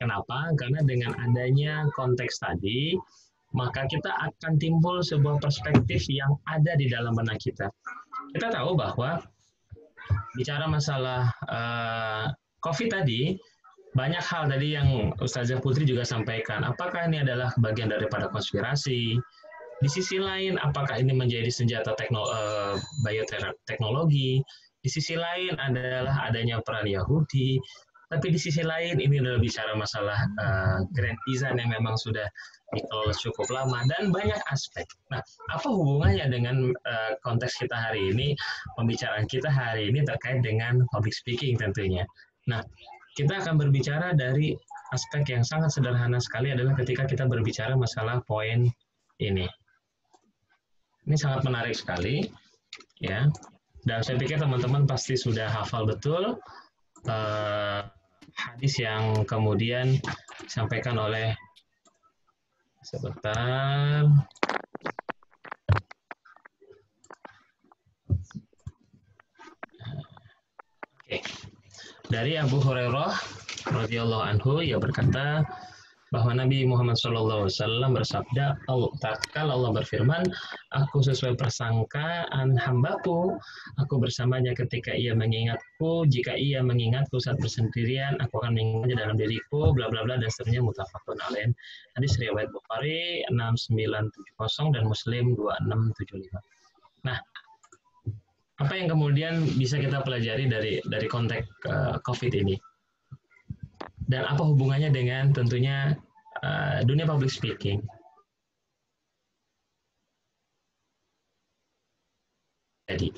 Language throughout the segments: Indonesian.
Kenapa? Karena dengan adanya konteks tadi, maka kita akan timbul sebuah perspektif yang ada di dalam benak kita. Kita tahu bahwa bicara masalah COVID tadi, banyak hal tadi yang Ustazah Putri juga sampaikan. Apakah ini adalah bagian daripada konspirasi? Di sisi lain, apakah ini menjadi senjata bioteknologi? Di sisi lain adalah adanya peran Yahudi. Tapi di sisi lain ini adalah bicara masalah grand design yang memang sudah dikelola cukup lama dan banyak aspek. Nah, apa hubungannya dengan konteks kita hari ini, pembicaraan kita hari ini terkait dengan public speaking tentunya. Nah, kita akan berbicara dari aspek yang sangat sederhana sekali adalah ketika kita berbicara masalah poin ini. Ini sangat menarik sekali, ya. Dan saya pikir teman-teman pasti sudah hafal betul hadis yang kemudian disampaikan oleh sebentar. Oke. Dari Abu Hurairah radhiyallahu anhu, ia berkata bahwa Nabi Muhammad SAW bersabda, Allah berfirman, aku sesuai persangkaan hambaku, aku bersamanya ketika ia mengingatku, jika ia mengingatku saat bersendirian, aku akan mengingatnya dalam diriku, bla bla bla, dan seterusnya, muttafaqun alaih. Hadis riwayat Bukhari 6970 dan Muslim 2675. Nah, apa yang kemudian bisa kita pelajari dari konteks COVID ini? Dan apa hubungannya dengan tentunya dunia public speaking? Jadi,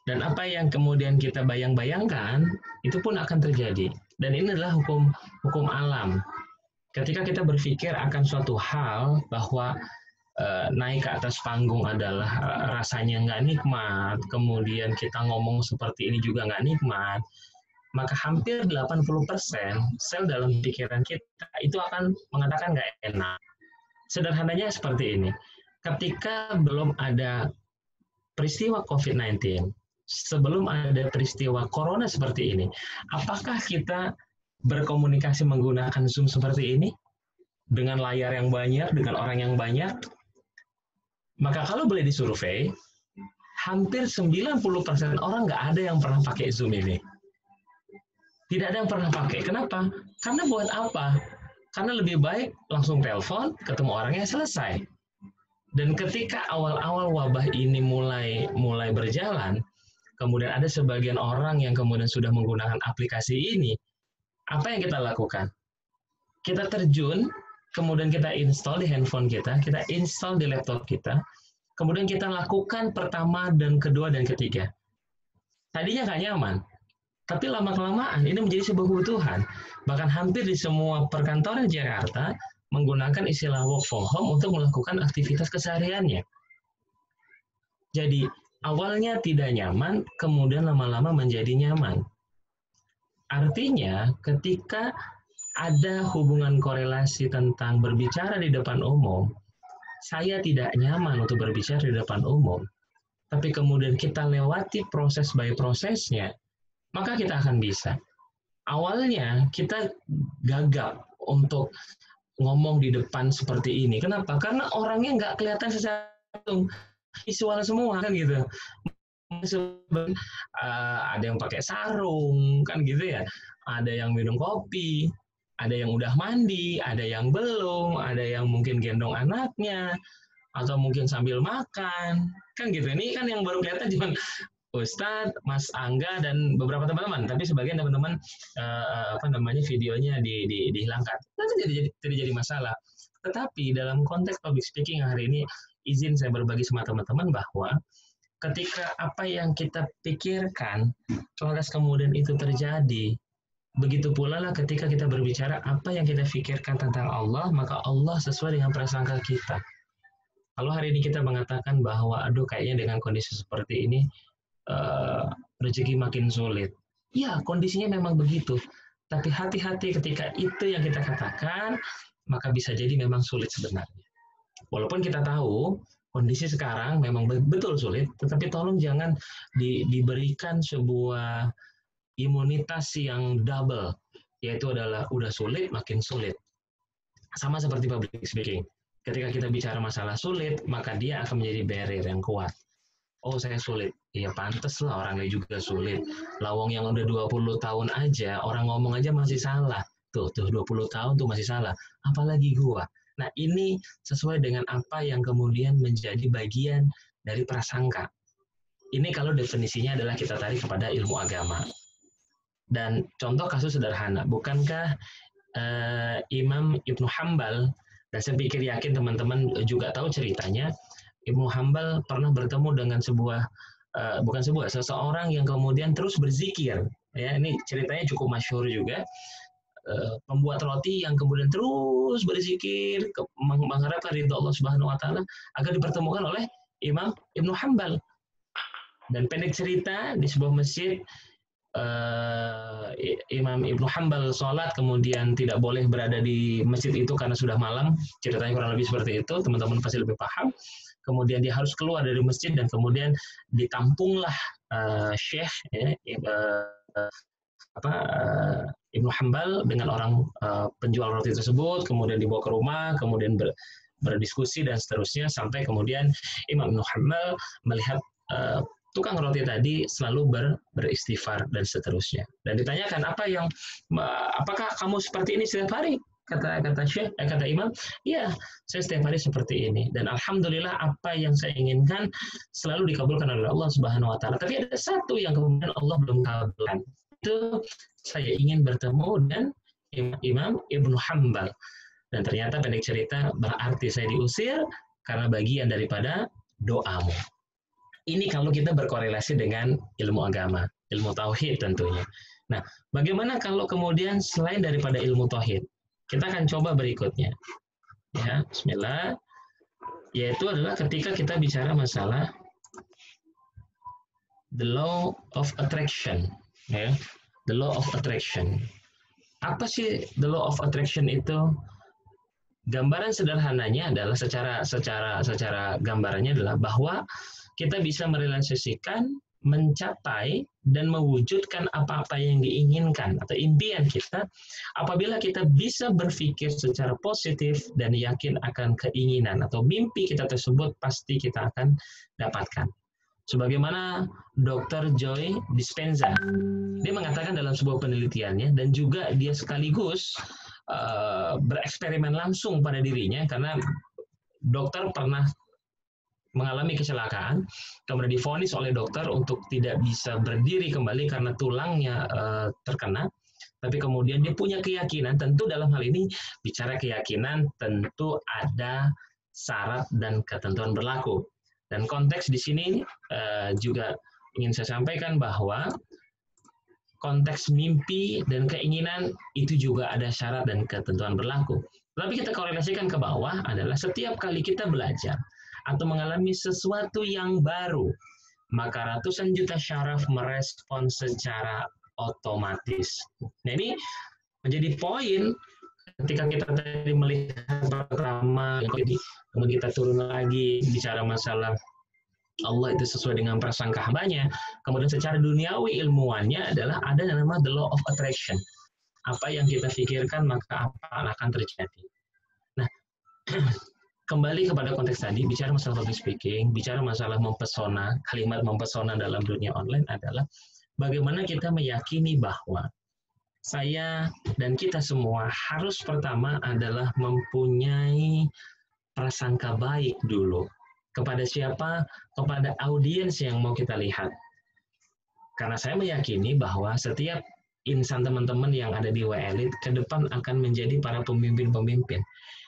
dan apa yang kemudian kita bayang-bayangkan itu pun akan terjadi. Dan ini adalah hukum alam. Ketika kita berpikir akan suatu hal bahwa naik ke atas panggung adalah rasanya nggak nikmat, kemudian kita ngomong seperti ini juga nggak nikmat, maka hampir 80% sel dalam pikiran kita itu akan mengatakan nggak enak. Sederhananya seperti ini, ketika belum ada peristiwa COVID-19, sebelum ada peristiwa Corona seperti ini, apakah kita berkomunikasi menggunakan Zoom seperti ini? Dengan layar yang banyak, dengan orang yang banyak? Maka kalau boleh disurvei, hampir 90% orang nggak ada yang pernah pakai Zoom ini. Tidak ada yang pernah pakai. Kenapa? Karena buat apa? Karena lebih baik langsung telepon, ketemu orangnya, selesai. Dan ketika awal-awal wabah ini mulai berjalan, kemudian ada sebagian orang yang kemudian sudah menggunakan aplikasi ini, apa yang kita lakukan? Kita terjun, kemudian kita install di handphone kita install di laptop kita, kemudian kita lakukan pertama dan kedua dan ketiga. Tadinya nggak nyaman, tapi lama-kelamaan ini menjadi sebuah kebutuhan. Bahkan hampir di semua perkantoran Jakarta menggunakan istilah work from home untuk melakukan aktivitas kesehariannya. Jadi awalnya tidak nyaman, kemudian lama-lama menjadi nyaman. Artinya ketika ada hubungan korelasi tentang berbicara di depan umum, saya tidak nyaman untuk berbicara di depan umum, tapi kemudian kita lewati proses by prosesnya, maka kita akan bisa. Awalnya kita gagap untuk ngomong di depan seperti ini. Kenapa? Karena orangnya nggak kelihatan secara langsung, visual semua kan gitu. Ada yang pakai sarung kan gitu ya. Ada yang minum kopi, ada yang udah mandi, ada yang belum, ada yang mungkin gendong anaknya, atau mungkin sambil makan kan gitu. Ini kan yang baru kelihatan cuma Ustadz, Mas Angga, dan beberapa teman-teman, tapi sebagian teman-teman videonya dihilangkan. Nanti tidak jadi masalah. Tetapi dalam konteks public speaking hari ini, izin saya berbagi sama teman-teman bahwa ketika apa yang kita pikirkan, lantas kemudian itu terjadi, begitu pula lah ketika kita berbicara apa yang kita pikirkan tentang Allah, maka Allah sesuai dengan prasangka kita. Kalau hari ini kita mengatakan bahwa, aduh kayaknya dengan kondisi seperti ini, rezeki makin sulit. Ya, kondisinya memang begitu. Tapi hati-hati ketika itu yang kita katakan, maka bisa jadi memang sulit sebenarnya. Walaupun kita tahu kondisi sekarang memang betul sulit, tetapi tolong jangan diberikan sebuah imunitas yang double. yaitu adalah udah sulit makin sulit. Sama seperti public speaking. Ketika kita bicara masalah sulit, maka dia akan menjadi barrier yang kuat. Oh, saya sulit. Ya pantes lah, orangnya juga sulit. Lawong yang udah 20 tahun aja, orang ngomong aja masih salah. Tuh 20 tahun tuh masih salah. Apalagi gua. Nah, ini sesuai dengan apa yang kemudian menjadi bagian dari prasangka. Ini kalau definisinya adalah kita tarik kepada ilmu agama. Dan contoh kasus sederhana, bukankah Imam Ibnu Hambal, dan saya pikir yakin teman-teman juga tahu ceritanya, Ibnu Hambal pernah bertemu dengan seseorang yang kemudian terus berzikir. Ya, ini ceritanya cukup masyhur juga. Pembuat roti yang kemudian terus berzikir mengharapkan ridho Allah Subhanahu wa taala agar dipertemukan oleh Imam Ibnu Hambal. Dan pendek cerita, di sebuah masjid Imam Ibnu Hambal sholat, kemudian tidak boleh berada di masjid itu karena sudah malam. Ceritanya kurang lebih seperti itu, teman-teman pasti lebih paham. Kemudian dia harus keluar dari masjid dan kemudian ditampunglah Syekh Ibnu Hambal dengan orang penjual roti tersebut, kemudian dibawa ke rumah, kemudian berdiskusi dan seterusnya, sampai kemudian Imam Ibnu Hambal melihat tukang roti tadi selalu beristighfar dan seterusnya. Dan ditanyakan, apakah kamu seperti ini setiap hari? Kata Syekh, kata Imam, iya, saya setiap hari seperti ini. Dan alhamdulillah apa yang saya inginkan selalu dikabulkan oleh Allah Subhanahu wa taala. Tapi ada satu yang kemudian Allah belum kabulkan. Itu saya ingin bertemu dengan Imam Ibnu Hambal. Dan ternyata pendek cerita berarti saya diusir karena bagian daripada doamu. Ini kalau kita berkorelasi dengan ilmu agama, ilmu tauhid tentunya. Nah, bagaimana kalau kemudian selain daripada ilmu tauhid? Kita akan coba berikutnya. Ya, bismillah. Yaitu adalah ketika kita bicara masalah the law of attraction, ya. The law of attraction. Apa sih the law of attraction itu? Gambaran sederhananya adalah secara gambarannya adalah bahwa kita bisa merealisasikan, mencapai, dan mewujudkan apa-apa yang diinginkan atau impian kita apabila kita bisa berpikir secara positif dan yakin akan keinginan atau mimpi kita tersebut pasti kita akan dapatkan. Sebagaimana Dr. Joe Dispenza, dia mengatakan dalam sebuah penelitiannya, dan juga dia sekaligus bereksperimen langsung pada dirinya, karena dokter pernah mengalami kecelakaan, kemudian divonis oleh dokter untuk tidak bisa berdiri kembali karena tulangnya terkena. Tapi kemudian dia punya keyakinan, tentu dalam hal ini bicara keyakinan tentu ada syarat dan ketentuan berlaku. Dan konteks di sini juga ingin saya sampaikan bahwa konteks mimpi dan keinginan itu juga ada syarat dan ketentuan berlaku. Tapi kita korelasikan ke bawah adalah setiap kali kita belajar atau mengalami sesuatu yang baru, maka ratusan juta syaraf merespon secara otomatis. Nah, ini menjadi poin ketika kita tadi melihat pertama, kemudian kita turun lagi bicara masalah Allah itu sesuai dengan prasangka hambanya. Kemudian secara duniawi ilmuannya adalah ada yang namanya the law of attraction. Apa yang kita pikirkan maka apa akan terjadi. Nah, kembali kepada konteks tadi, bicara masalah public speaking, bicara masalah mempesona, kalimat mempesona dalam dunia online adalah bagaimana kita meyakini bahwa saya dan kita semua harus pertama adalah mempunyai prasangka baik dulu. Kepada siapa? Kepada audiens yang mau kita lihat. Karena saya meyakini bahwa setiap insan teman-teman yang ada di W-Elite ke depan akan menjadi para pemimpin-pemimpin.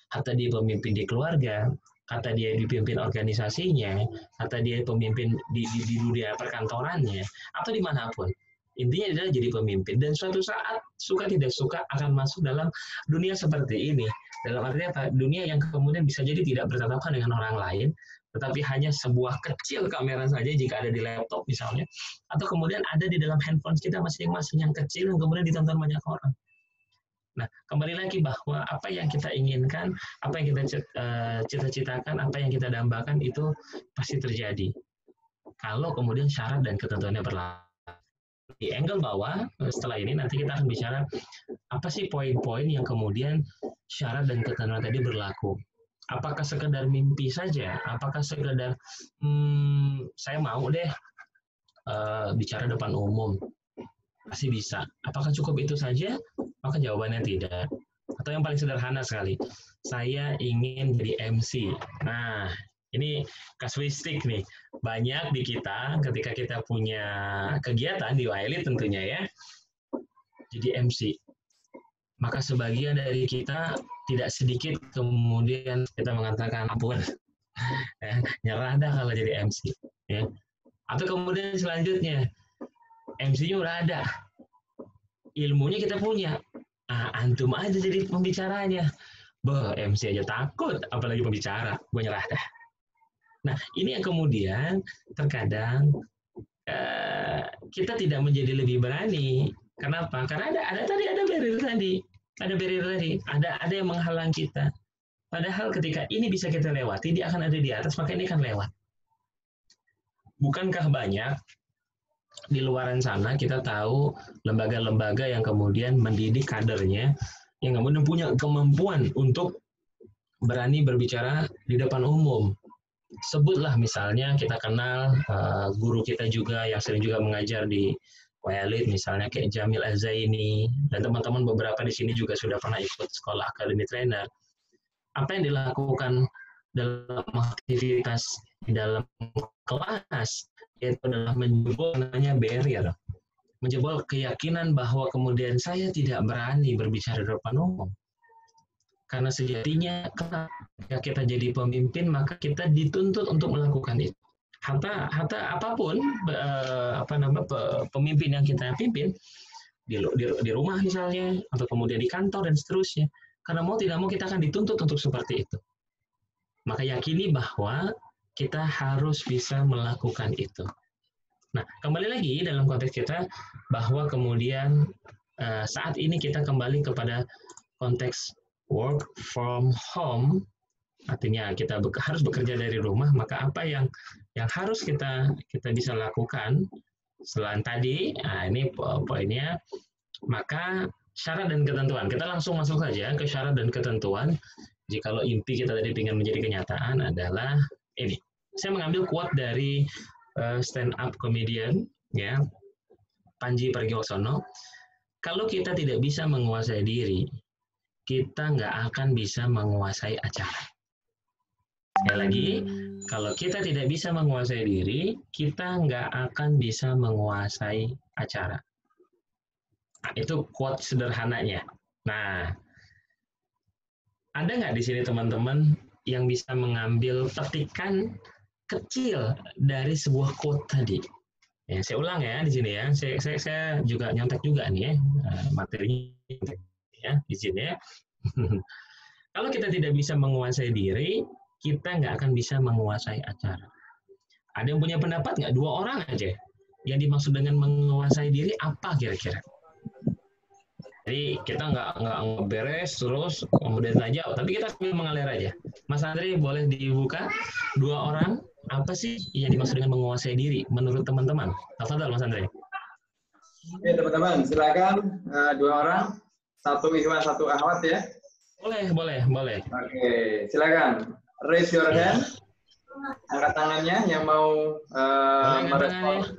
Kata dia pemimpin di keluarga, kata dia dipimpin organisasinya, kata dia pemimpin di dunia perkantorannya, atau dimanapun. Intinya adalah jadi pemimpin. Dan suatu saat, suka tidak suka, akan masuk dalam dunia seperti ini. Dalam arti apa? Dunia yang kemudian bisa jadi tidak bertatapan dengan orang lain, tetapi hanya sebuah kecil kamera saja jika ada di laptop misalnya, atau kemudian ada di dalam handphone kita masing-masing yang kecil yang kemudian ditonton banyak orang. Nah, kembali lagi bahwa apa yang kita inginkan, apa yang kita cita-citakan, apa yang kita dambakan itu pasti terjadi. Kalau kemudian syarat dan ketentuannya berlaku. di angle bawah setelah ini nanti kita akan bicara apa sih poin-poin yang kemudian syarat dan ketentuan tadi berlaku. Apakah sekedar mimpi saja? Apakah sekedar saya mau deh bicara depan umum? Pasti bisa. Apakah cukup itu saja? Maka jawabannya tidak. Atau yang paling sederhana sekali, saya ingin jadi MC. Nah, ini kasuistik nih. Banyak di kita ketika kita punya kegiatan di Wilit tentunya ya, jadi MC. Maka sebagian dari kita tidak sedikit kemudian kita mengatakan ampun, nyerah dah kalau jadi MC. Ya. Atau kemudian selanjutnya, MC-nya udah ada, ilmunya kita punya, antum aja jadi pembicaranya. MC aja takut, apalagi pembicara, gue nyerah dah. Nah, ini yang kemudian terkadang kita tidak menjadi lebih berani. Kenapa? Karena ada barrier tadi, ada yang menghalang kita. Padahal ketika ini bisa kita lewati, dia akan ada di atas, maka ini akan lewat. Bukankah banyak di luaran sana kita tahu lembaga-lembaga yang kemudian mendidik kadernya, yang kemudian punya kemampuan untuk berani berbicara di depan umum. Sebutlah misalnya kita kenal guru kita juga yang sering juga mengajar di Wilit, misalnya kayak Jamil Az-Zaini, dan teman-teman beberapa di sini juga sudah pernah ikut sekolah Academy Trainer. Apa yang dilakukan dalam aktivitas di dalam kelas yaitu adalah menjebol namanya barrier, menjebol keyakinan bahwa kemudian saya tidak berani berbicara di depan umum. Karena sejatinya ketika kita jadi pemimpin maka kita dituntut untuk melakukan itu. Hatta apapun pemimpin yang kita pimpin di rumah misalnya atau kemudian di kantor dan seterusnya. Karena mau tidak mau kita akan dituntut untuk seperti itu. Maka yakini bahwa kita harus bisa melakukan itu. Nah, kembali lagi dalam konteks kita bahwa kemudian saat ini kita kembali kepada konteks work from home, artinya kita harus bekerja dari rumah, maka apa yang harus kita bisa lakukan selain tadi, ini poinnya, maka syarat dan ketentuan. Kita langsung masuk saja ke syarat dan ketentuan. Jikalau impi kita tadi ingin menjadi kenyataan adalah ini. Saya mengambil quote dari stand up comedian ya, Panji Pragiwaksono. Kalau kita tidak bisa menguasai diri, kita nggak akan bisa menguasai acara. Sekali lagi, kalau kita tidak bisa menguasai diri, kita nggak akan bisa menguasai acara. Nah, itu quote sederhananya. Nah, ada nggak di sini teman-teman yang bisa mengambil petikan kecil dari sebuah quote tadi? Ya, saya ulang ya di sini ya. Saya juga nyontek juga nih ya materinya ya di sini ya. Kalau kita tidak bisa menguasai diri, kita nggak akan bisa menguasai acara. Ada yang punya pendapat nggak? 2 orang aja. Yang dimaksud dengan menguasai diri apa kira-kira? Jadi kita nggak beres terus kemudian aja, tapi kita sambil mengalir aja. Mas Andri boleh dibuka 2 orang apa sih yang dimaksud dengan menguasai diri menurut teman-teman? Tafadhol Mas Andri. Oke teman-teman, silakan 2 orang, 1 ikhwan 1 akhwat ya. Boleh. Oke, silakan. Raise your hand. Angkat tangannya yang mau merespon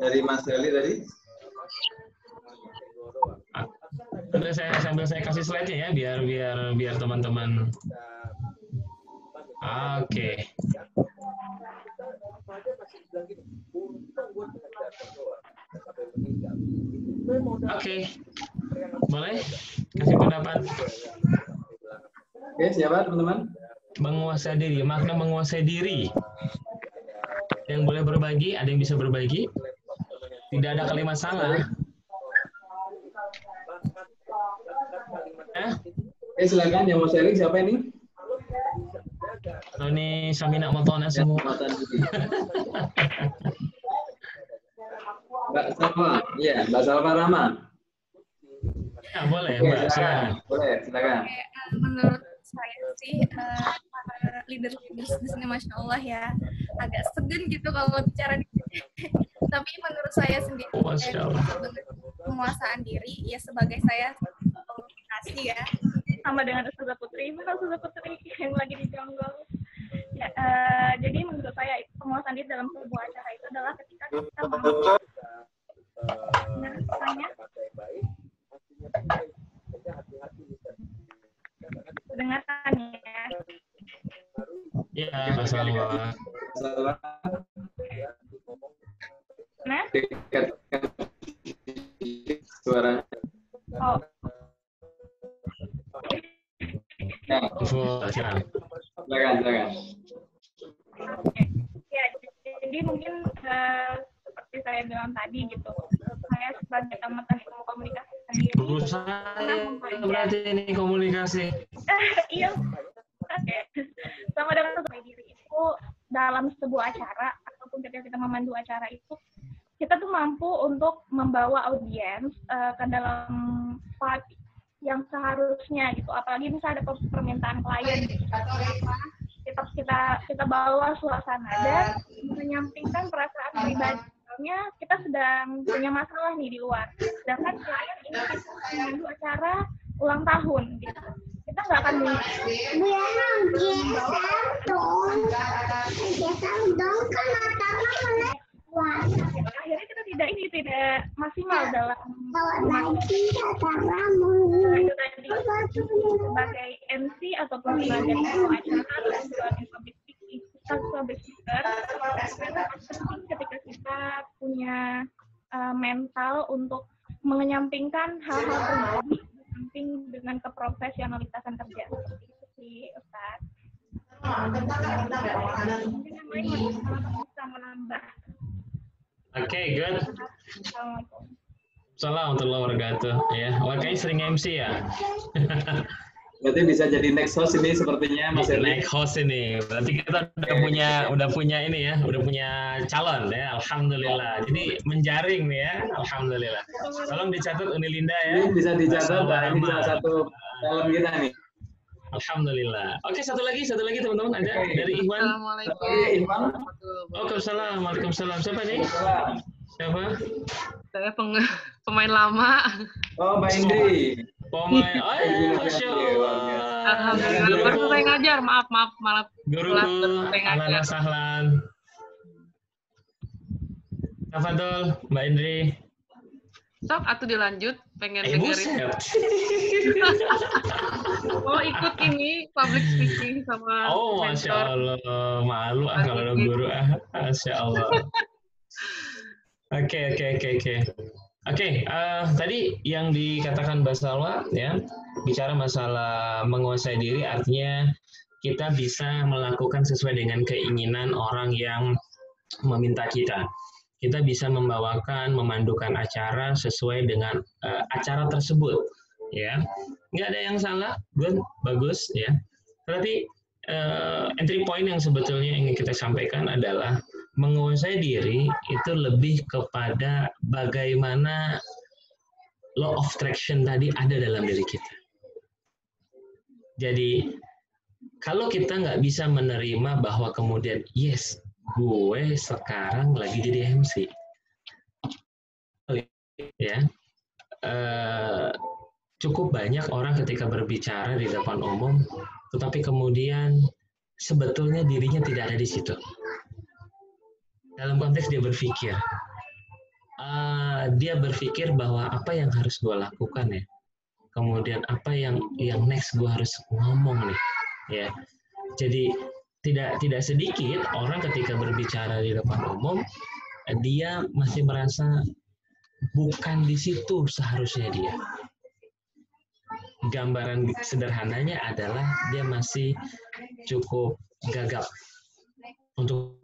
dari Mas Heli tadi. Sambil saya kasih slide-nya ya biar teman-teman. Oke. Oke. Boleh kasih pendapat. Oke, siapa teman-teman? Menguasai diri, makna menguasai diri. Yang boleh berbagi, ada yang bisa berbagi? Tidak ada kalimat salah. Silakan yang mau sharing siapa ini? Ini Samina Motona semua. Mbak Salma, iya Mbak Salma Rama. Ya, boleh, Mbak. Silakan. Boleh, silakan. Menurut saya sih leader di sini Masya Allah ya agak segan gitu kalau bicara di sini. Tapi menurut saya sendiri, Masya Allah. penguasaan diri ya sebagai saya komunikasi ya. Sama dengan Ustazah Putri, mana Ustazah Putri yang lagi di jonggol. Ya, jadi menurut saya penguasaan diri dalam sebuah acara itu adalah ketika kita mampu dengarkan ya. Ya, masalah. Nah, suara. oh. Nah, Silakan. silakan. Ya, jadi mungkin seperti saya bilang tadi gitu, saya sebagai teman ilmu komunikasi sendiri Berusaha berarti ini komunikasi. iya, oke. Sama dengan sebagai diri itu dalam sebuah acara ataupun ketika kita memandu acara itu, kita tuh mampu untuk membawa audiens ke dalam part yang seharusnya gitu, apalagi misalnya ada permintaan klien gitu. kita bawa suasana dan menyampingkan perasaan pribadi. Misalnya kita sedang punya masalah nih di luar, sedangkan klien ini kita menunggu acara ulang tahun gitu. Kita nggak akan akhirnya kita tidak maksimal dalam itu tadi sebagai MC ataupun sebagai acara atau sebagai public speaker penting ketika kita punya mental untuk menyampingkan hal-hal pribadi samping dengan keprofesionalitasan kerja seperti itu sih Ustaz. Mungkin yang lain bisa menambah. Oke, good. Assalamualaikum. Assalamualaikum warahmatullahi wabarakatuh. Ya, kayaknya sering MC ya. Berarti bisa jadi next host ini sepertinya Mas Erli. Next host ini. Berarti kita udah punya ini ya, udah punya calon ya. Alhamdulillah. Jadi menjaring nih ya. Alhamdulillah. Tolong dicatat Unilinda ya. Ini bisa dicatat, ini salah satu calon kita nih. Alhamdulillah. Oke, satu lagi teman-teman ada dari Iwan. Assalamualaikum. Waalaikumsalam. Siapa nih? Siapa? Saya pemain lama. Oh, Mbak Indri. Pemain. Oh ya, Masya Allah. Alhamdulillah. Baru selesai ngajar. Maaf malah. Guruku, Alana Sahlan. Tafadhol, Mbak Indri. Sok, atuh dilanjut. Pengen dengerin. Oh, ikut ini public speaking sama Oh, Masya Allah. Malu kalau ada guru. Masya Allah. Oke. Tadi yang dikatakan Mbak Salwa ya, bicara masalah menguasai diri artinya kita bisa melakukan sesuai dengan keinginan orang yang meminta kita. Kita bisa memandukan acara sesuai dengan acara tersebut, ya. Nggak ada yang salah, good, bagus, ya. Tapi entry point yang sebetulnya ingin kita sampaikan adalah menguasai diri itu lebih kepada bagaimana law of attraction tadi ada dalam diri kita. Jadi kalau kita nggak bisa menerima bahwa kemudian yes, gue sekarang lagi jadi MC, ya, cukup banyak orang ketika berbicara di depan umum, tetapi kemudian sebetulnya dirinya tidak ada di situ. Dalam konteks dia berpikir bahwa apa yang harus gue lakukan ya, kemudian apa yang next gue harus ngomong nih, ya. Jadi tidak sedikit orang ketika berbicara di depan umum, dia masih merasa bukan di situ seharusnya dia. Gambaran sederhananya adalah dia masih cukup gagap untuk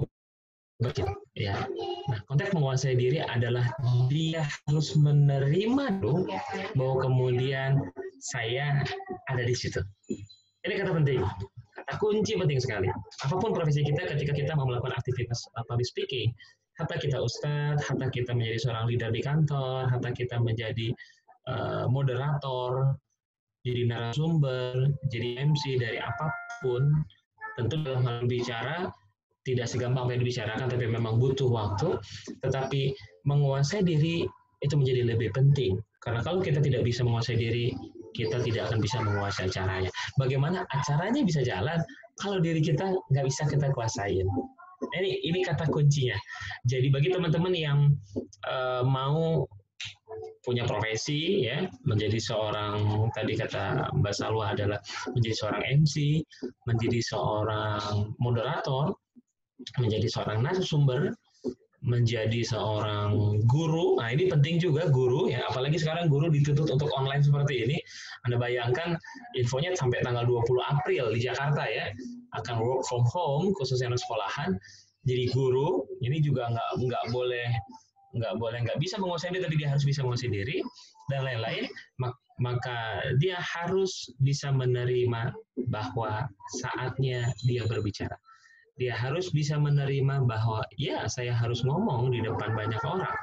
berbicara. Ya. Nah, konteks menguasai diri adalah dia harus menerima dong bahwa kemudian saya ada di situ. Ini kata penting. Kunci penting sekali. Apapun profesi kita ketika kita mau melakukan aktivitas public speaking, hatta kita ustadz, hatta kita menjadi seorang leader di kantor, hatta kita menjadi moderator, jadi narasumber, jadi MC dari apapun, tentu dalam hal bicara tidak segampang yang dibicarakan, tapi memang butuh waktu. Tetapi menguasai diri itu menjadi lebih penting. Karena kalau kita tidak bisa menguasai diri, kita tidak akan bisa menguasai acaranya. Bagaimana acaranya bisa jalan kalau diri kita nggak bisa kita kuasain? Ini kata kuncinya. Jadi bagi teman-teman yang mau punya profesi, ya, menjadi seorang, tadi kata Mbak Salwa adalah menjadi seorang MC, menjadi seorang moderator, menjadi seorang narasumber, menjadi seorang guru. Nah, ini penting juga guru, ya, apalagi sekarang guru dituntut untuk online seperti ini. Anda bayangkan infonya sampai tanggal 20 April di Jakarta, ya, akan work from home khususnya anak sekolahan. Jadi guru ini juga nggak bisa menguasai diri, tapi dia harus bisa menguasai diri dan lain-lain. Maka dia harus bisa menerima bahwa saatnya dia berbicara. Dia harus bisa menerima bahwa ya, saya harus ngomong di depan banyak orang.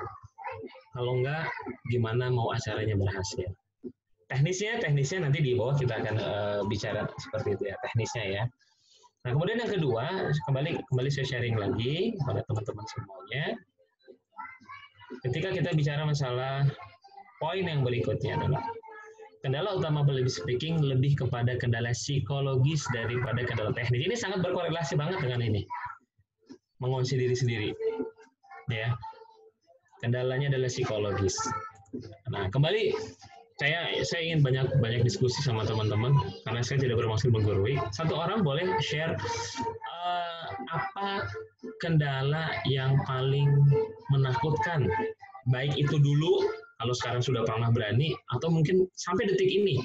Kalau enggak, gimana mau acaranya berhasil? Teknisnya nanti di bawah kita akan bicara seperti itu, ya, teknisnya, ya. Nah, kemudian yang kedua, kembali saya sharing lagi kepada teman-teman semuanya. Ketika kita bicara masalah poin yang berikutnya adalah kendala utama public speaking lebih kepada kendala psikologis daripada kendala teknis. Ini sangat berkorelasi banget dengan ini. Mengunci diri sendiri. Ya. Kendalanya adalah psikologis. Nah, kembali saya ingin banyak diskusi sama teman-teman karena saya tidak bermaksud menggurui. Satu orang boleh share apa kendala yang paling menakutkan, baik itu dulu kalau sekarang sudah pernah berani, atau mungkin sampai detik ini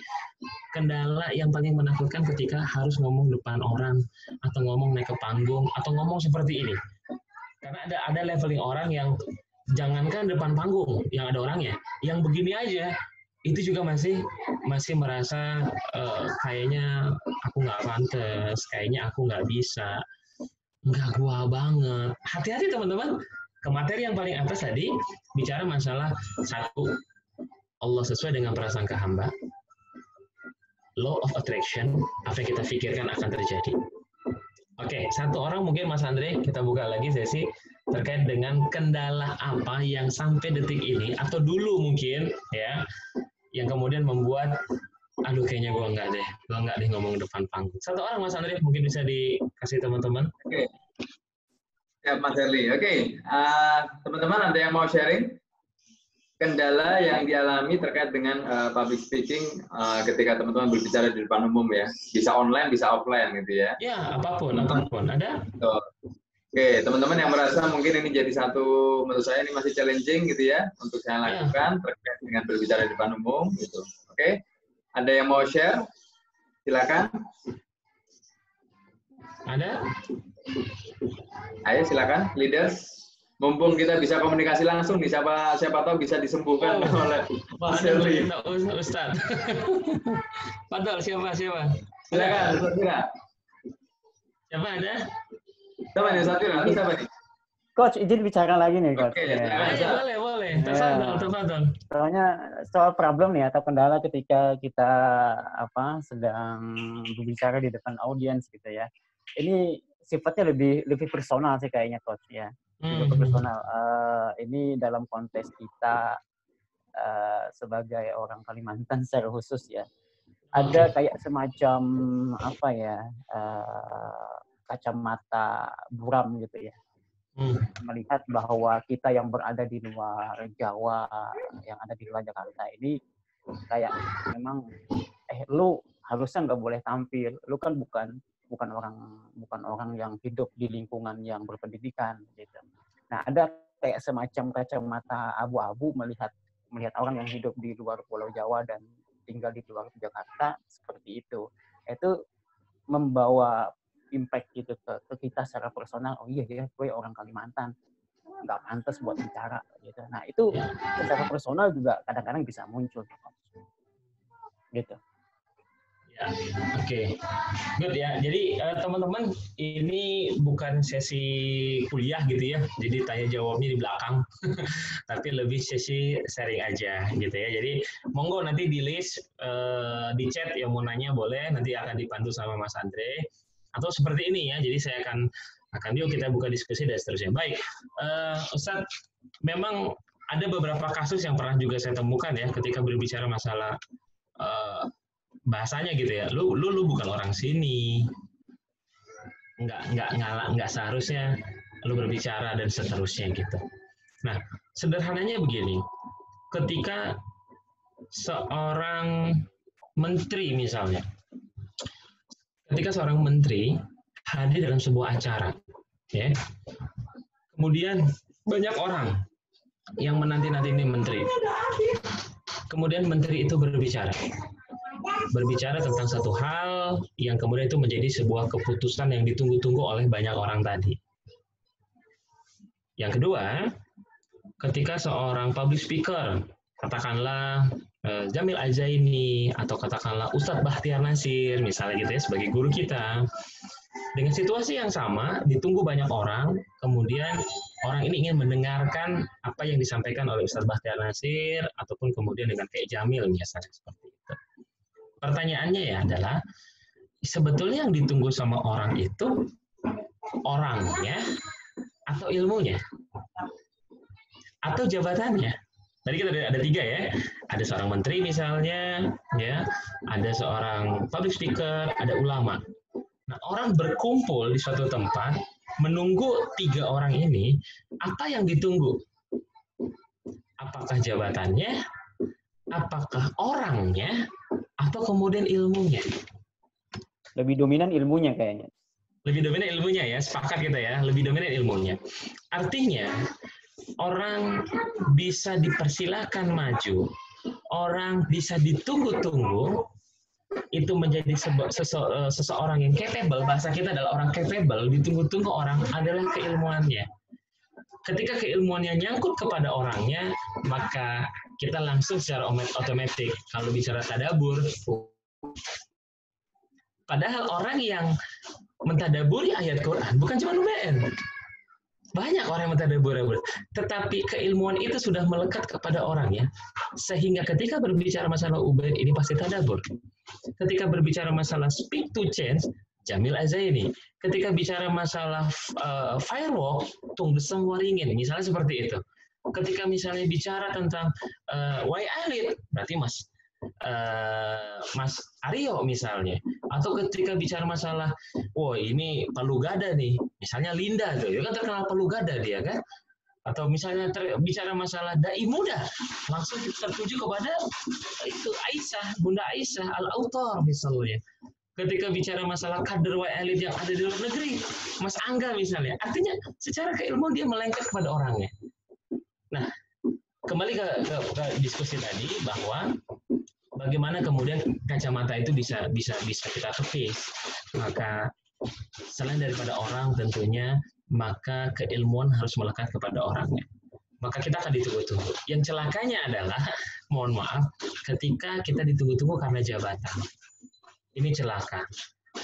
kendala yang paling menakutkan ketika harus ngomong depan orang, atau ngomong naik ke panggung, atau ngomong seperti ini. Karena ada leveling orang yang jangankan depan panggung yang ada orangnya, yang begini aja itu juga masih merasa kayaknya aku nggak pantas, kayaknya aku nggak bisa, nggak gua banget. Hati-hati teman-teman. Ke materi yang paling atas tadi, bicara masalah satu, Allah sesuai dengan prasangka hamba. Law of attraction, apa yang kita pikirkan akan terjadi. Oke, satu orang mungkin Mas Andre, kita buka lagi sesi terkait dengan kendala apa yang sampai detik ini, atau dulu mungkin, ya, yang kemudian membuat, aduh kayaknya gue nggak deh ngomong depan panggung. Satu orang Mas Andre mungkin bisa dikasih teman-teman. Oke. Ya, Mas Herli. Oke, teman-teman ada yang mau sharing kendala yang dialami terkait dengan public speaking ketika teman-teman berbicara di depan umum, ya, bisa online, bisa offline, gitu ya? Ya, apapun ada. Oke, teman-teman yang merasa mungkin ini jadi satu, menurut saya ini masih challenging, gitu ya, untuk saya lakukan terkait dengan berbicara di depan umum, gitu. Oke, ada yang mau share? Silakan. Ada? Ayo silakan, leaders. Mumpung kita bisa komunikasi langsung nih, siapa tahu bisa disembuhkan oleh Mas Herli. Ustaz. Padahal siapa? Silakan, Satira. Siapa ada? Siapa nih, Satira? Siapa nih? Coach, izin bicara lagi nih, Coach. Oke, boleh. Tafadhol. Soalnya soal problem nih atau kendala ketika kita sedang berbicara di depan audiens gitu ya. Ini sifatnya lebih personal sih kayaknya, Coach, ya. Lebih personal. Ini dalam konteks kita sebagai orang Kalimantan secara khusus ya. Ada kayak semacam kacamata buram gitu ya. Melihat bahwa kita yang berada di luar Jawa, yang ada di luar Jakarta ini kayak memang lu harusnya nggak boleh tampil, lu kan bukan orang yang hidup di lingkungan yang berpendidikan gitu. Nah, ada kayak semacam kacamata abu-abu melihat orang yang hidup di luar Pulau Jawa dan tinggal di luar Jakarta seperti itu. Itu membawa impact gitu ke kita secara personal. Oh iya ya, gue orang Kalimantan, nggak pantas buat bicara gitu. Nah, itu secara personal juga kadang-kadang bisa muncul gitu. Ya, oke. Good ya. Jadi teman-teman, ini bukan sesi kuliah gitu ya. Jadi tanya jawabnya di belakang. Tapi lebih sesi sharing aja gitu ya. Jadi monggo nanti di list di chat yang mau nanya boleh, nanti akan dipandu sama Mas Andre. atau seperti ini ya. Jadi saya akan yuk kita buka diskusi dan seterusnya. Baik, Ustadz, memang ada beberapa kasus yang pernah juga saya temukan ya ketika berbicara masalah bahasanya gitu ya. Lu bukan orang sini, nggak seharusnya lu berbicara dan seterusnya gitu. Nah, sederhananya begini, ketika seorang menteri misalnya, ketika seorang menteri hadir dalam sebuah acara, ya, kemudian banyak orang yang menanti-nanti ini menteri, kemudian menteri itu berbicara tentang satu hal yang kemudian itu menjadi sebuah keputusan yang ditunggu-tunggu oleh banyak orang tadi. Yang kedua, ketika seorang public speaker, katakanlah Jamil Azaini atau katakanlah Ustadz Bahtiar Nasir, misalnya gitu ya, sebagai guru kita, dengan situasi yang sama, ditunggu banyak orang, kemudian orang ini ingin mendengarkan apa yang disampaikan oleh Ustadz Bahtiar Nasir, ataupun kemudian dengan kayak Jamil misalnya seperti itu. Pertanyaannya ya adalah, sebetulnya yang ditunggu sama orang itu orangnya atau ilmunya atau jabatannya. Tadi kita ada tiga ya, ada seorang menteri misalnya, ya, ada seorang public speaker, ada ulama. Nah, orang berkumpul di suatu tempat menunggu tiga orang ini, apa yang ditunggu? Apakah jabatannya, apakah orangnya, atau kemudian ilmunya? Lebih dominan ilmunya kayaknya. Lebih dominan ilmunya ya, sepakat kita ya, lebih dominan ilmunya. Artinya, orang bisa dipersilakan maju, orang bisa ditunggu-tunggu, itu menjadi seseorang yang capable, bahasa kita adalah orang capable, ditunggu-tunggu orang adalah keilmuannya. Ketika keilmuannya nyangkut kepada orangnya, maka kita langsung secara otomatis, kalau bicara tadabur, padahal orang yang mentadaburi ayat Quran bukan cuma UBN. Banyak orang yang mentadaburi, tetapi keilmuan itu sudah melekat kepada orangnya, sehingga ketika berbicara masalah UBN ini pasti tadabur. Ketika berbicara masalah speak to change, Jamil Azaini. Ketika bicara masalah firewalk, Tung Desem Waringin, misalnya seperti itu. Ketika misalnya bicara tentang Elit, berarti Mas Aryo misalnya, atau ketika bicara masalah, ini Palu Gada nih, misalnya Linda tuh, dia kan terkenal Palu Gada dia kan, atau misalnya bicara masalah dai muda, langsung tertuju kepada itu Aisyah, Bunda Aisyah Al-Autor misalnya. Ketika bicara masalah kader elit yang ada di luar negeri, Mas Angga misalnya, artinya secara keilmuan dia melengket kepada orangnya. Nah, kembali ke diskusi tadi bahwa bagaimana kemudian kacamata itu bisa kita tepis. Maka selain daripada orang tentunya, maka keilmuan harus melekat kepada orangnya. Maka kita akan ditunggu-tunggu. Yang celakanya adalah, mohon maaf, ketika kita ditunggu-tunggu karena jabatan. Ini celaka.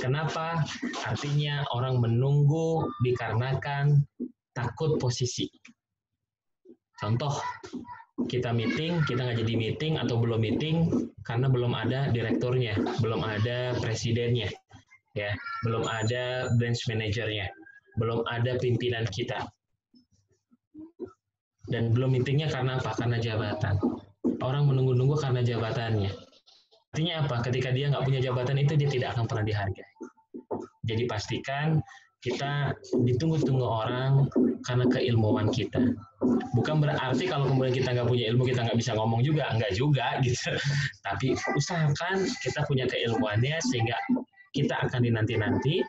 Kenapa? Artinya orang menunggu dikarenakan takut posisi. Contoh, kita meeting, kita nggak jadi meeting atau belum meeting karena belum ada direkturnya, belum ada presidennya, ya, belum ada branch manajernya, belum ada pimpinan kita, dan belum meetingnya karena apa? Karena jabatan. Orang menunggu-nunggu karena jabatannya. Artinya apa? Ketika dia nggak punya jabatan itu dia tidak akan pernah dihargai. Jadi pastikan kita ditunggu-tunggu orang karena keilmuan kita. Bukan berarti kalau kemudian kita nggak punya ilmu kita nggak bisa ngomong juga, enggak juga gitu. Tapi usahakan kita punya keilmuannya sehingga kita akan dinanti-nanti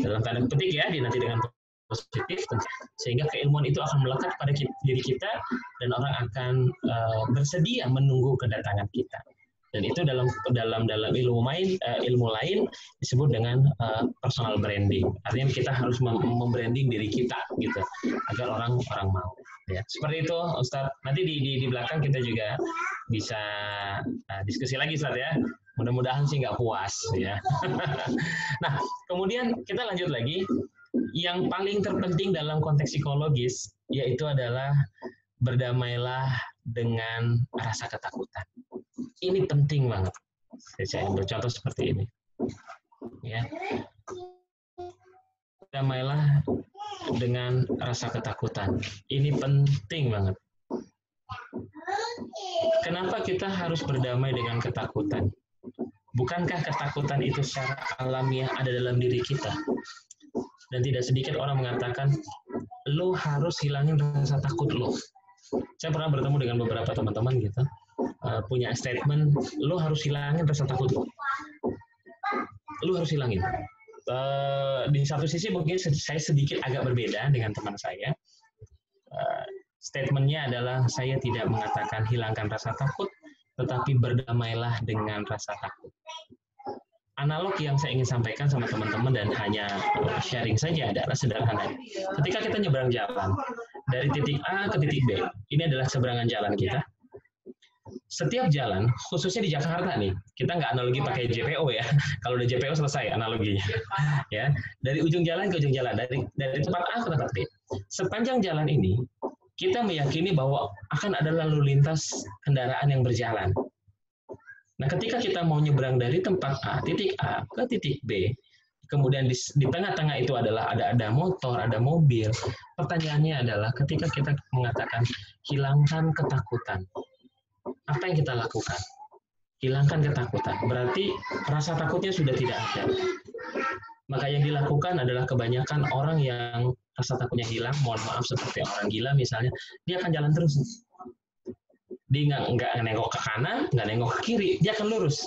dalam tanda petik ya, dinanti dengan positif, sehingga keilmuan itu akan melekat pada diri kita dan orang akan bersedia menunggu kedatangan kita. Dan itu dalam ilmu lain disebut dengan personal branding. Artinya kita harus membranding diri kita gitu agar orang mau. Ya, seperti itu, Ustadz. Nanti di belakang kita juga bisa diskusi lagi, Ustadz ya. Mudah-mudahan sih nggak puas ya. Nah, kemudian kita lanjut lagi. Yang paling terpenting dalam konteks psikologis yaitu adalah berdamailah dengan rasa ketakutan. Ini penting banget. Saya ambil contoh seperti ini. Ya. berdamailah dengan rasa ketakutan. Ini penting banget. Kenapa kita harus berdamai dengan ketakutan? Bukankah ketakutan itu secara alamiah ada dalam diri kita? Dan tidak sedikit orang mengatakan, lo harus hilangin rasa takut lo. Saya pernah bertemu dengan beberapa teman-teman gitu, punya statement, lo harus hilangin rasa takut lo. Lo harus hilangin. Di satu sisi mungkin saya sedikit agak berbeda dengan teman saya. Statementnya adalah saya tidak mengatakan hilangkan rasa takut, tetapi berdamailah dengan rasa takut. Analog yang saya ingin sampaikan sama teman-teman dan hanya sharing saja adalah sederhana. Ketika kita nyebrang jalan dari titik A ke titik B, ini adalah seberangan jalan kita. Setiap jalan, khususnya di Jakarta nih, kita nggak analogi pakai JPO ya. Kalau udah JPO selesai analoginya. Ya, dari ujung jalan ke ujung jalan, dari tempat A ke tempat B. Sepanjang jalan ini, kita meyakini bahwa akan ada lalu lintas kendaraan yang berjalan. Nah, ketika kita mau nyebrang dari tempat A, titik A ke titik B, kemudian di tengah-tengah itu adalah ada motor, ada mobil. Pertanyaannya adalah ketika kita mengatakan hilangkan ketakutan, apa yang kita lakukan? Hilangkan ketakutan. Berarti rasa takutnya sudah tidak ada. Maka yang dilakukan adalah kebanyakan orang yang rasa takutnya hilang, mohon maaf seperti orang gila misalnya, dia akan jalan terus. Dia nggak nengok ke kanan, nggak nengok ke kiri, dia akan lurus.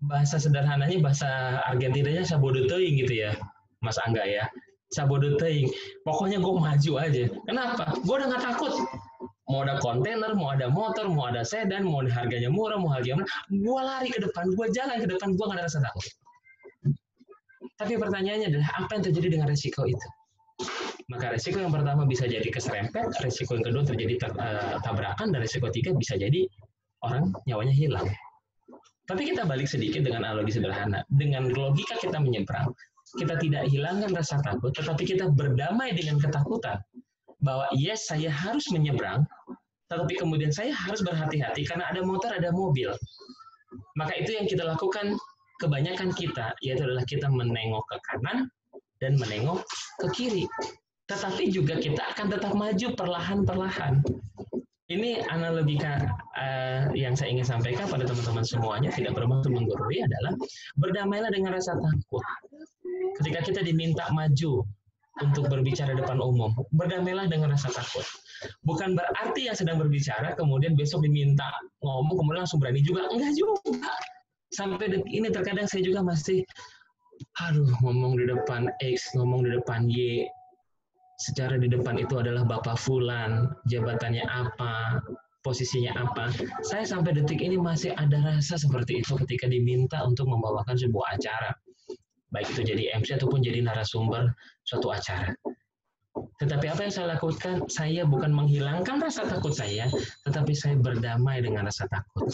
Bahasa sederhananya, bahasa Argentinanya sabodo teuing gitu ya, Mas Angga ya. Sabodo teuing. Pokoknya gue maju aja. Kenapa? Gue udah nggak takut. Mau ada kontainer, mau ada motor, mau ada sedan, mau harganya murah, mau harganya murah, gue lari ke depan, gue jalan ke depan, gue nggak ada rasa takut. Tapi pertanyaannya adalah apa yang terjadi dengan resiko itu? Maka resiko yang pertama bisa jadi keserempet, resiko yang kedua terjadi tabrakan, dan resiko ketiga bisa jadi orang nyawanya hilang. Tapi kita balik sedikit dengan analogi sederhana. Dengan logika kita menyeberang, kita tidak hilangkan rasa takut, tetapi kita berdamai dengan ketakutan. Bahwa yes, saya harus menyeberang, tetapi kemudian saya harus berhati-hati karena ada motor, ada mobil. Maka itu yang kita lakukan kebanyakan kita, yaitu adalah kita menengok ke kanan dan menengok ke kiri. Tetapi juga kita akan tetap maju perlahan-perlahan. Ini analogika yang saya ingin sampaikan pada teman-teman semuanya, tidak bermaksud menggurui, adalah berdamailah dengan rasa takut. Ketika kita diminta maju untuk berbicara depan umum, berdamailah dengan rasa takut. Bukan berarti yang sedang berbicara, kemudian besok diminta ngomong, kemudian langsung berani juga. Enggak juga. Sampai detik ini terkadang saya juga masih, ngomong di depan X, ngomong di depan Y, secara di depan itu adalah Bapak Fulan, jabatannya apa, posisinya apa. Saya sampai detik ini masih ada rasa seperti itu ketika diminta untuk membawakan sebuah acara. Baik itu jadi MC ataupun jadi narasumber suatu acara. Tetapi apa yang saya lakukan, saya bukan menghilangkan rasa takut saya, tetapi saya berdamai dengan rasa takut.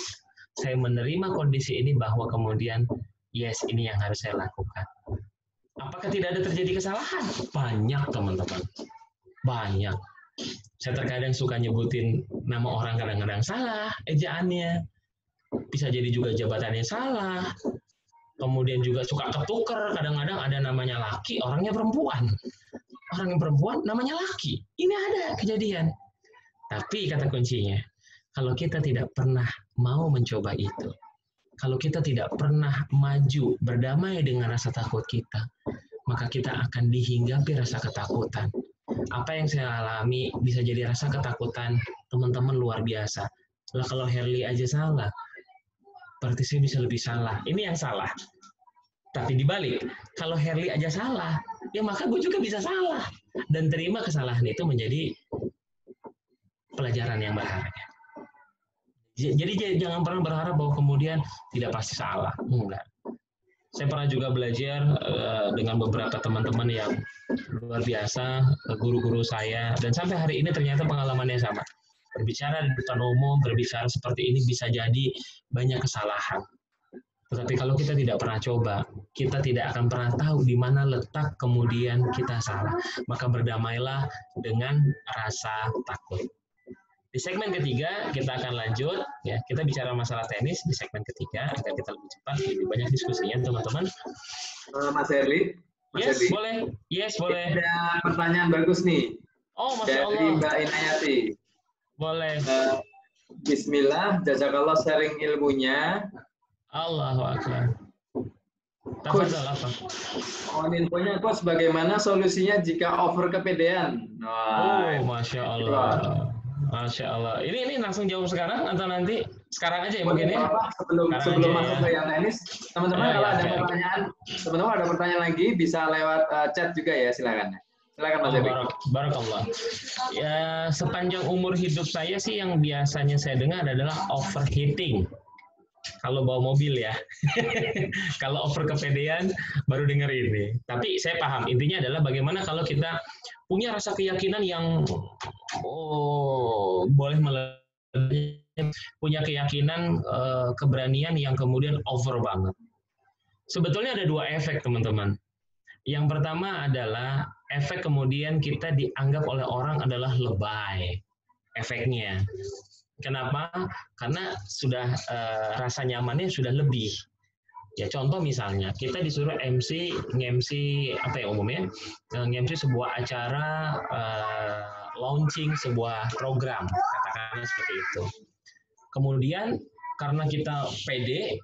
Saya menerima kondisi ini bahwa kemudian, yes, ini yang harus saya lakukan. Apakah tidak ada terjadi kesalahan? Banyak, teman-teman. Banyak. Saya terkadang suka nyebutin nama orang kadang-kadang salah, ejaannya. Bisa jadi juga jabatannya salah. Kemudian juga suka ketuker, kadang-kadang ada namanya laki, orangnya perempuan. Orang yang perempuan namanya laki. Ini ada kejadian. Tapi kata kuncinya, kalau kita tidak pernah mau mencoba itu, kalau kita tidak pernah maju berdamai dengan rasa takut kita, maka kita akan dihinggapi rasa ketakutan. Apa yang saya alami bisa jadi rasa ketakutan teman-teman luar biasa. Lah kalau Herli aja salah, berarti saya bisa lebih salah. Ini yang salah. Tapi dibalik, kalau Herli aja salah, ya maka gue juga bisa salah. Dan terima kesalahan itu menjadi pelajaran yang berharga. Jadi jangan pernah berharap bahwa kemudian tidak pasti salah. Enggak. Saya pernah juga belajar dengan beberapa teman-teman yang luar biasa, guru-guru saya, dan sampai hari ini ternyata pengalamannya sama. Berbicara di depan umum, berbicara seperti ini bisa jadi banyak kesalahan. Tetapi kalau kita tidak pernah coba, kita tidak akan pernah tahu di mana letak kemudian kita salah. Maka berdamailah dengan rasa takut. Di segmen ketiga kita akan lanjut, ya kita bicara masalah tenis di segmen ketiga agar kita lebih cepat, lebih banyak diskusinya teman-teman. Mas Herli, Mas Yes, Herli. boleh. Yes, boleh. Ada pertanyaan bagus nih Oh, Masya dari Allah. Mbak Inayati. Boleh. Bismillah, jazakallah sharing ilmunya. Allahu Akbar. Coach, Tafadhol apa? mohon infonya Coach, bagaimana solusinya jika over kepedean? Oh, Masya Allah. Masya Allah. Ini langsung jawab sekarang atau nanti? Sekarang aja ya mungkin ya? Sebelum masuk ke yang teknis, teman-teman kalau ada oke. pertanyaan, teman-teman ada pertanyaan lagi bisa lewat chat juga ya, silakan. Silakan Mas Herli. Barakallah. Ya, sepanjang umur hidup saya sih yang biasanya saya dengar adalah overheating. Kalau bawa mobil ya. Kalau over kepedean baru dengar ini. Tapi saya paham, intinya adalah bagaimana kalau kita punya rasa keyakinan yang boleh melebihi, punya keyakinan keberanian yang kemudian over banget. Sebetulnya ada dua efek, teman-teman. Yang pertama adalah efek kemudian kita dianggap oleh orang adalah lebay. Efeknya. Kenapa? Karena sudah rasa nyamannya sudah lebih. Ya contoh misalnya kita disuruh nge-MC apa ya umumnya, nge-MC sebuah acara launching sebuah program, katakanlah seperti itu. Kemudian karena kita pede,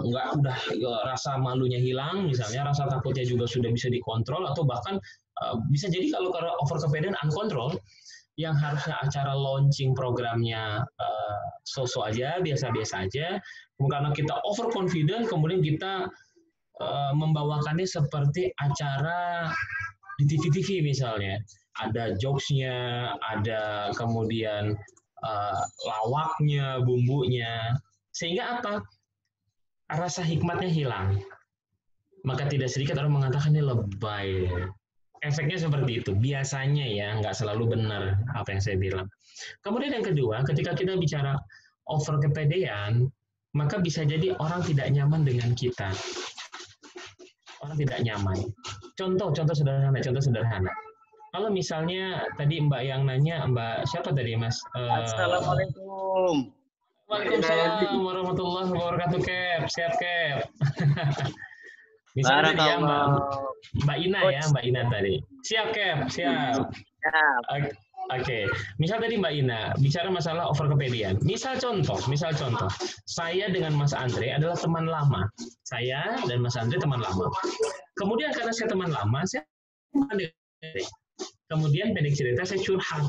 udah rasa malunya hilang, misalnya rasa takutnya juga sudah bisa dikontrol, atau bahkan bisa jadi kalau karena over kepedean uncontrol, yang harusnya acara launching programnya so-so aja, biasa-biasa aja, karena kita overconfident, kemudian kita membawakannya seperti acara di TV-TV misalnya. Ada jokes-nya, ada kemudian lawaknya, bumbunya. Sehingga apa? Rasa hikmatnya hilang. Maka tidak sedikit orang mengatakan ini lebay. Efeknya seperti itu, biasanya ya, nggak selalu benar apa yang saya bilang. Kemudian yang kedua, ketika kita bicara over kepedean, maka bisa jadi orang tidak nyaman dengan kita. Orang tidak nyaman. Contoh sederhana. Kalau misalnya tadi Mbak yang nanya, Mbak siapa tadi Mas? Assalamualaikum. Waalaikumsalam warahmatullahi wabarakatuh, Kep. Siap, Kep. Misalnya tadi ya Mbak Ina ya, Mbak Ina tadi. Siap, Kep, siap. Oke. Misal tadi Mbak Ina bicara masalah over kepedean. Misal contoh, saya dengan Mas Andre adalah teman lama. Saya dan Mas Andre teman lama. Kemudian karena saya teman lama, saya kemudian pendek cerita saya curhat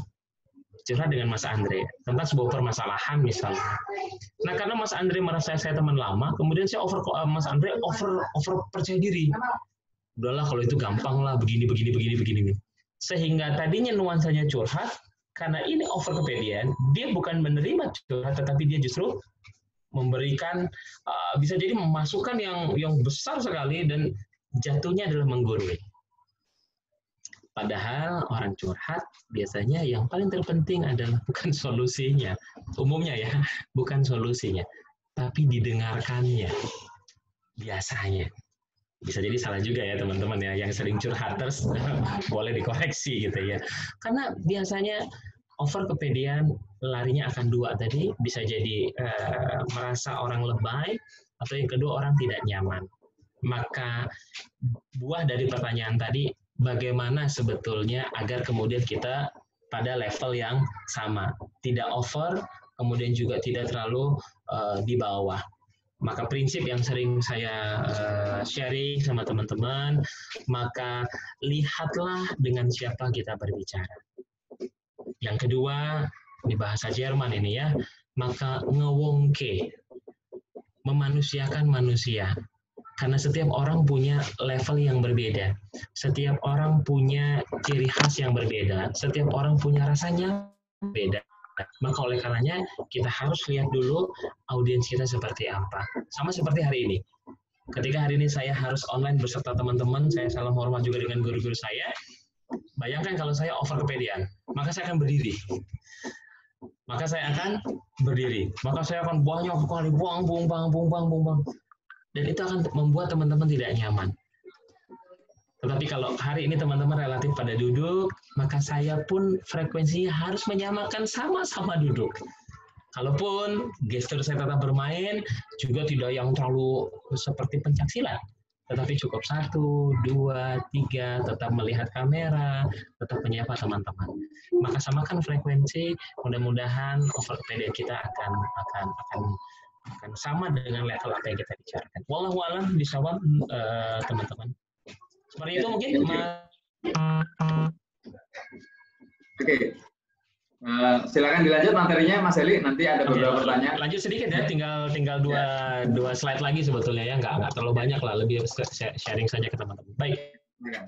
dengan Mas Andre tentang sebuah permasalahan misalnya. Nah karena Mas Andre merasa saya teman lama, kemudian saya Mas Andre over percaya diri. Udahlah kalau itu gampang lah, begini. Sehingga tadinya nuansanya curhat, karena ini over kepedean, dia bukan menerima curhat, tetapi dia justru memberikan, bisa jadi memasukkan yang besar sekali dan jatuhnya adalah menggurui. Padahal orang curhat biasanya yang paling terpenting adalah bukan solusinya, umumnya ya, bukan solusinya, tapi didengarkannya. Biasanya. Bisa jadi salah juga ya teman-teman ya, yang sering curhaters boleh dikoreksi gitu ya. Karena biasanya over kepedean larinya akan dua tadi, bisa jadi merasa orang lebay, atau yang kedua orang tidak nyaman. Maka buah dari pertanyaan tadi, bagaimana sebetulnya agar kemudian kita pada level yang sama, tidak over, kemudian juga tidak terlalu di bawah. Maka prinsip yang sering saya sharing sama teman-teman, maka lihatlah dengan siapa kita berbicara. Yang kedua, di bahasa Jerman ini ya, maka ngewongke, memanusiakan manusia. Karena setiap orang punya level yang berbeda. Setiap orang punya ciri khas yang berbeda. Setiap orang punya rasanya berbeda. Maka oleh karenanya kita harus lihat dulu audiens kita seperti apa. Sama seperti hari ini. Ketika hari ini saya harus online beserta teman-teman, saya salam hormat juga dengan guru-guru saya. Bayangkan kalau saya over kepedean, maka saya akan berdiri. Maka saya akan banyak sekali buang. Dan itu akan membuat teman-teman tidak nyaman. Tetapi kalau hari ini teman-teman relatif pada duduk, maka saya pun frekuensinya harus menyamakan sama-sama duduk. Kalaupun gestur saya tetap bermain, juga tidak yang terlalu seperti pencaksilat. tetapi cukup 1, 2, 3, tetap melihat kamera, tetap menyapa teman-teman. Maka samakan frekuensi, mudah-mudahan overpedal kita akan sama dengan level apa yang kita bicarakan. Wallahu a'lam bishawab, teman-teman. Seperti itu mungkin. Oke. Silakan dilanjut materinya Mas Heli, nanti ada beberapa pertanyaan. Lanjut sedikit ya, tinggal dua slide lagi sebetulnya ya, nggak terlalu banyak lah, lebih sharing saja ke teman-teman. Baik,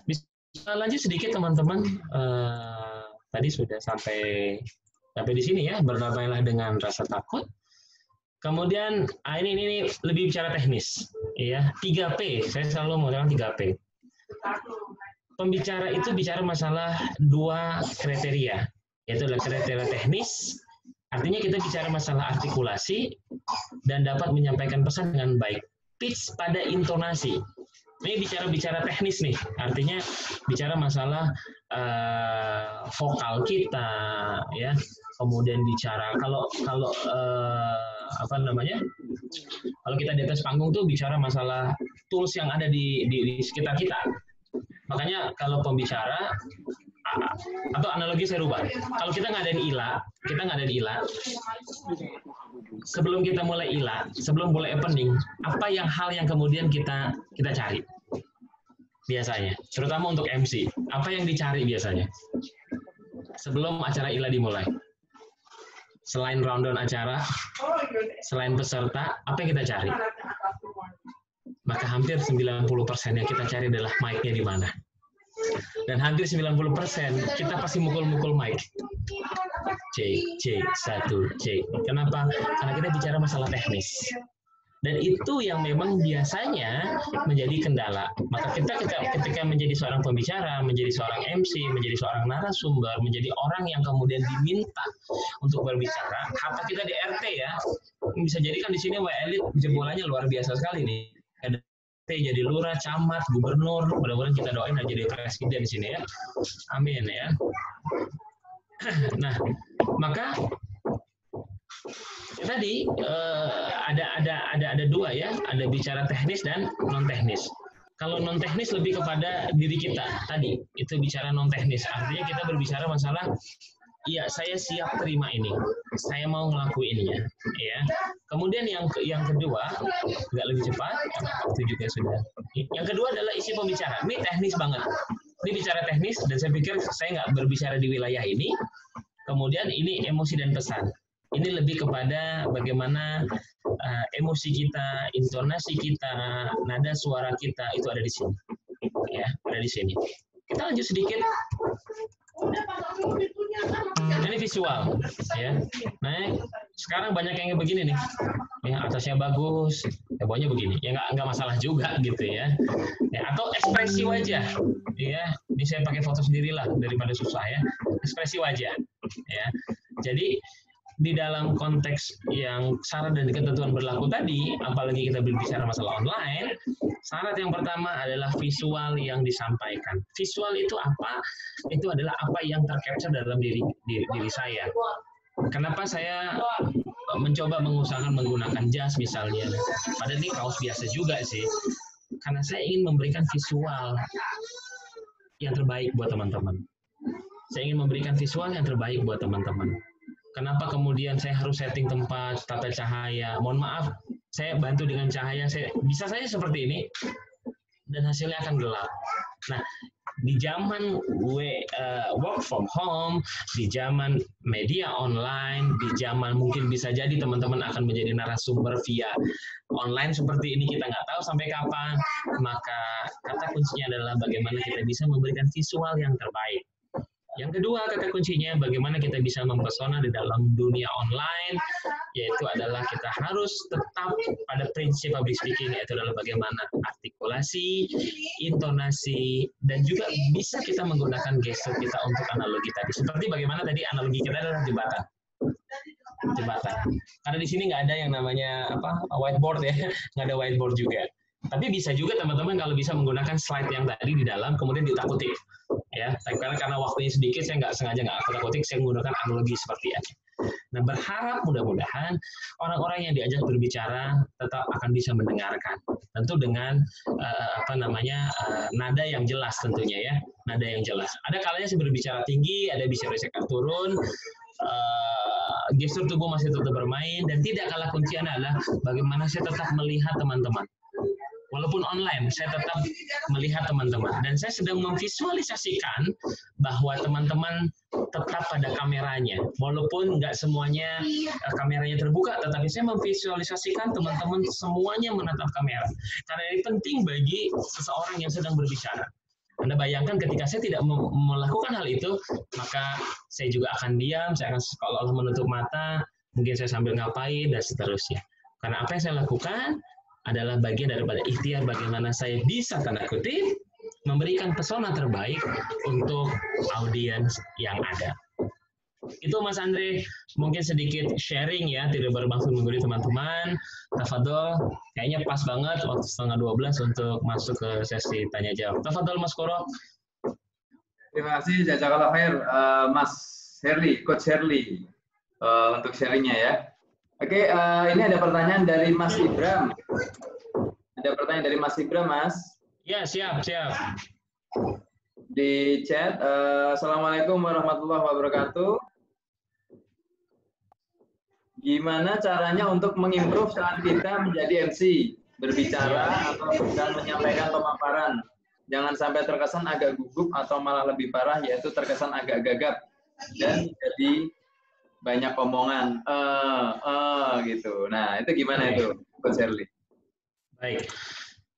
bisa lanjut sedikit teman-teman. Tadi sudah sampai di sini ya, berdamailah dengan rasa takut. Kemudian ini lebih bicara teknis, ya 3P. Saya selalu mengatakan 3P. Pembicara itu bicara masalah 2 kriteria. Yaitu adalah kriteria teknis, artinya kita bicara masalah artikulasi dan dapat menyampaikan pesan dengan baik. Pitch pada intonasi. Ini bicara teknis nih, artinya bicara masalah vokal kita, ya. Kemudian bicara kalau kalau kita di atas panggung tuh bicara masalah tools yang ada di sekitar kita. Makanya kalau pembicara atau analogi saya rubah. Kalau kita ngadain ILA, sebelum kita mulai ILA, sebelum mulai opening, apa hal yang kemudian kita cari? Biasanya, terutama untuk MC, apa yang dicari biasanya? Sebelum acara ILA dimulai. Selain rundown acara, selain peserta, apa yang kita cari? Maka hampir 90% yang kita cari adalah mic-nya di mana. Dan hampir 90% kita pasti mukul-mukul mic. C, 1, C. Kenapa? Karena kita bicara masalah teknis. Dan itu yang memang biasanya menjadi kendala. Maka kita ketika menjadi seorang pembicara, menjadi seorang MC, menjadi seorang narasumber, menjadi orang yang kemudian diminta untuk berbicara, kata kita di RT ya, bisa jadi kan di sini elit jebolannya luar biasa sekali nih. Jadi lurah, camat, gubernur, mudah-mudahan kita doain aja jadi presiden di sini ya. Amin ya. Nah, maka tadi ada 2 ya, ada bicara teknis dan non teknis. Kalau non teknis lebih kepada diri kita tadi, itu bicara non teknis. Artinya kita berbicara masalah iya, saya siap terima ini. Saya mau ngelakuinnya, ya. Kemudian yang kedua, agak lebih cepat, karena waktu juga sudah. Yang kedua adalah isi pembicara. Ini teknis banget. Ini bicara teknis, dan saya pikir saya nggak berbicara di wilayah ini. Kemudian ini emosi dan pesan. Ini lebih kepada bagaimana emosi kita, intonasi kita, nada suara kita itu ada di sini, ya, ada di sini. Kita lanjut sedikit. Ini visual, ya. Nah, sekarang banyak yang begini nih, ya, atasnya bagus, ya bawahnya begini, ya nggak masalah juga gitu ya. Atau ekspresi wajah, ya. Ini saya pakai foto sendirilah daripada susah ya. Ekspresi wajah, ya. Jadi di dalam konteks yang syarat dan ketentuan berlaku tadi, apalagi kita berbicara masalah online, syarat yang pertama adalah visual yang disampaikan. Visual itu apa? Itu adalah apa yang tercapture dalam diri saya. Kenapa saya mencoba mengusahakan menggunakan jas misalnya? Padahal ini kaos biasa juga sih. Karena saya ingin memberikan visual yang terbaik buat teman-teman. Saya ingin memberikan visual yang terbaik buat teman-teman. Kenapa kemudian saya harus setting tempat, tata cahaya? Mohon maaf, saya bantu dengan cahaya. Bisa saja seperti ini, dan hasilnya akan gelap. Nah, di zaman work from home, di zaman media online, di zaman mungkin bisa jadi teman-teman akan menjadi narasumber via online seperti ini, kita nggak tahu sampai kapan. Maka kata kuncinya adalah bagaimana kita bisa memberikan visual yang terbaik. Yang kedua, kata kuncinya bagaimana kita bisa mempesona di dalam dunia online, yaitu adalah kita harus tetap pada prinsip public speaking, yaitu adalah bagaimana artikulasi, intonasi, dan juga bisa kita menggunakan gestur kita untuk analogi tadi. Seperti bagaimana tadi analogi kita adalah jembatan. Karena di sini nggak ada yang namanya whiteboard ya, nggak ada whiteboard juga. Tapi bisa juga teman-teman kalau bisa menggunakan slide yang tadi di dalam, kemudian ditakutik. Ya, karena waktunya sedikit, saya nggak sengaja nggak kutip, saya menggunakan analogi seperti ini. Nah, berharap mudah-mudahan orang-orang yang diajak berbicara tetap akan bisa mendengarkan. Tentu dengan nada yang jelas tentunya ya, nada yang jelas. Ada kalanya saya berbicara tinggi, ada bisa bersikap turun, gestur tubuh masih tetap bermain, dan tidak kalah kuncinya adalah bagaimana saya tetap melihat teman-teman. Walaupun online, saya tetap melihat teman-teman. Dan saya sedang memvisualisasikan bahwa teman-teman tetap pada kameranya. Walaupun nggak semuanya kameranya terbuka, tetapi saya memvisualisasikan teman-teman semuanya menatap kamera. Karena ini penting bagi seseorang yang sedang berbicara. Anda bayangkan ketika saya tidak melakukan hal itu, maka saya juga akan diam, saya akan seolah-olah menutup mata, mungkin saya sambil ngapain, dan seterusnya. Karena apa yang saya lakukan adalah bagian daripada ikhtiar bagaimana saya bisa tanda kutip memberikan pesona terbaik untuk audiens yang ada. Itu Mas Andre, mungkin sedikit sharing ya, tidak bermaksud menggurui teman-teman. Tafadhol, kayaknya pas banget waktu 11:30 untuk masuk ke sesi tanya jawab. Tafadhol Mas Koro. Terima kasih jazakallah khair Mas Herli, Coach Herli untuk sharingnya ya. Oke, ini ada pertanyaan dari Mas Ibram. Ada pertanyaan dari Mas Ibram, Mas. Ya, siap. Di chat, Assalamualaikum warahmatullahi wabarakatuh. Gimana caranya untuk mengimprove saat kita menjadi MC, berbicara atau dan menyampaikan pemaparan? Jangan sampai terkesan agak gugup atau malah lebih parah, yaitu terkesan agak gagap dan jadi banyak omongan, gitu. Nah, itu gimana itu, Coach Herli? Baik.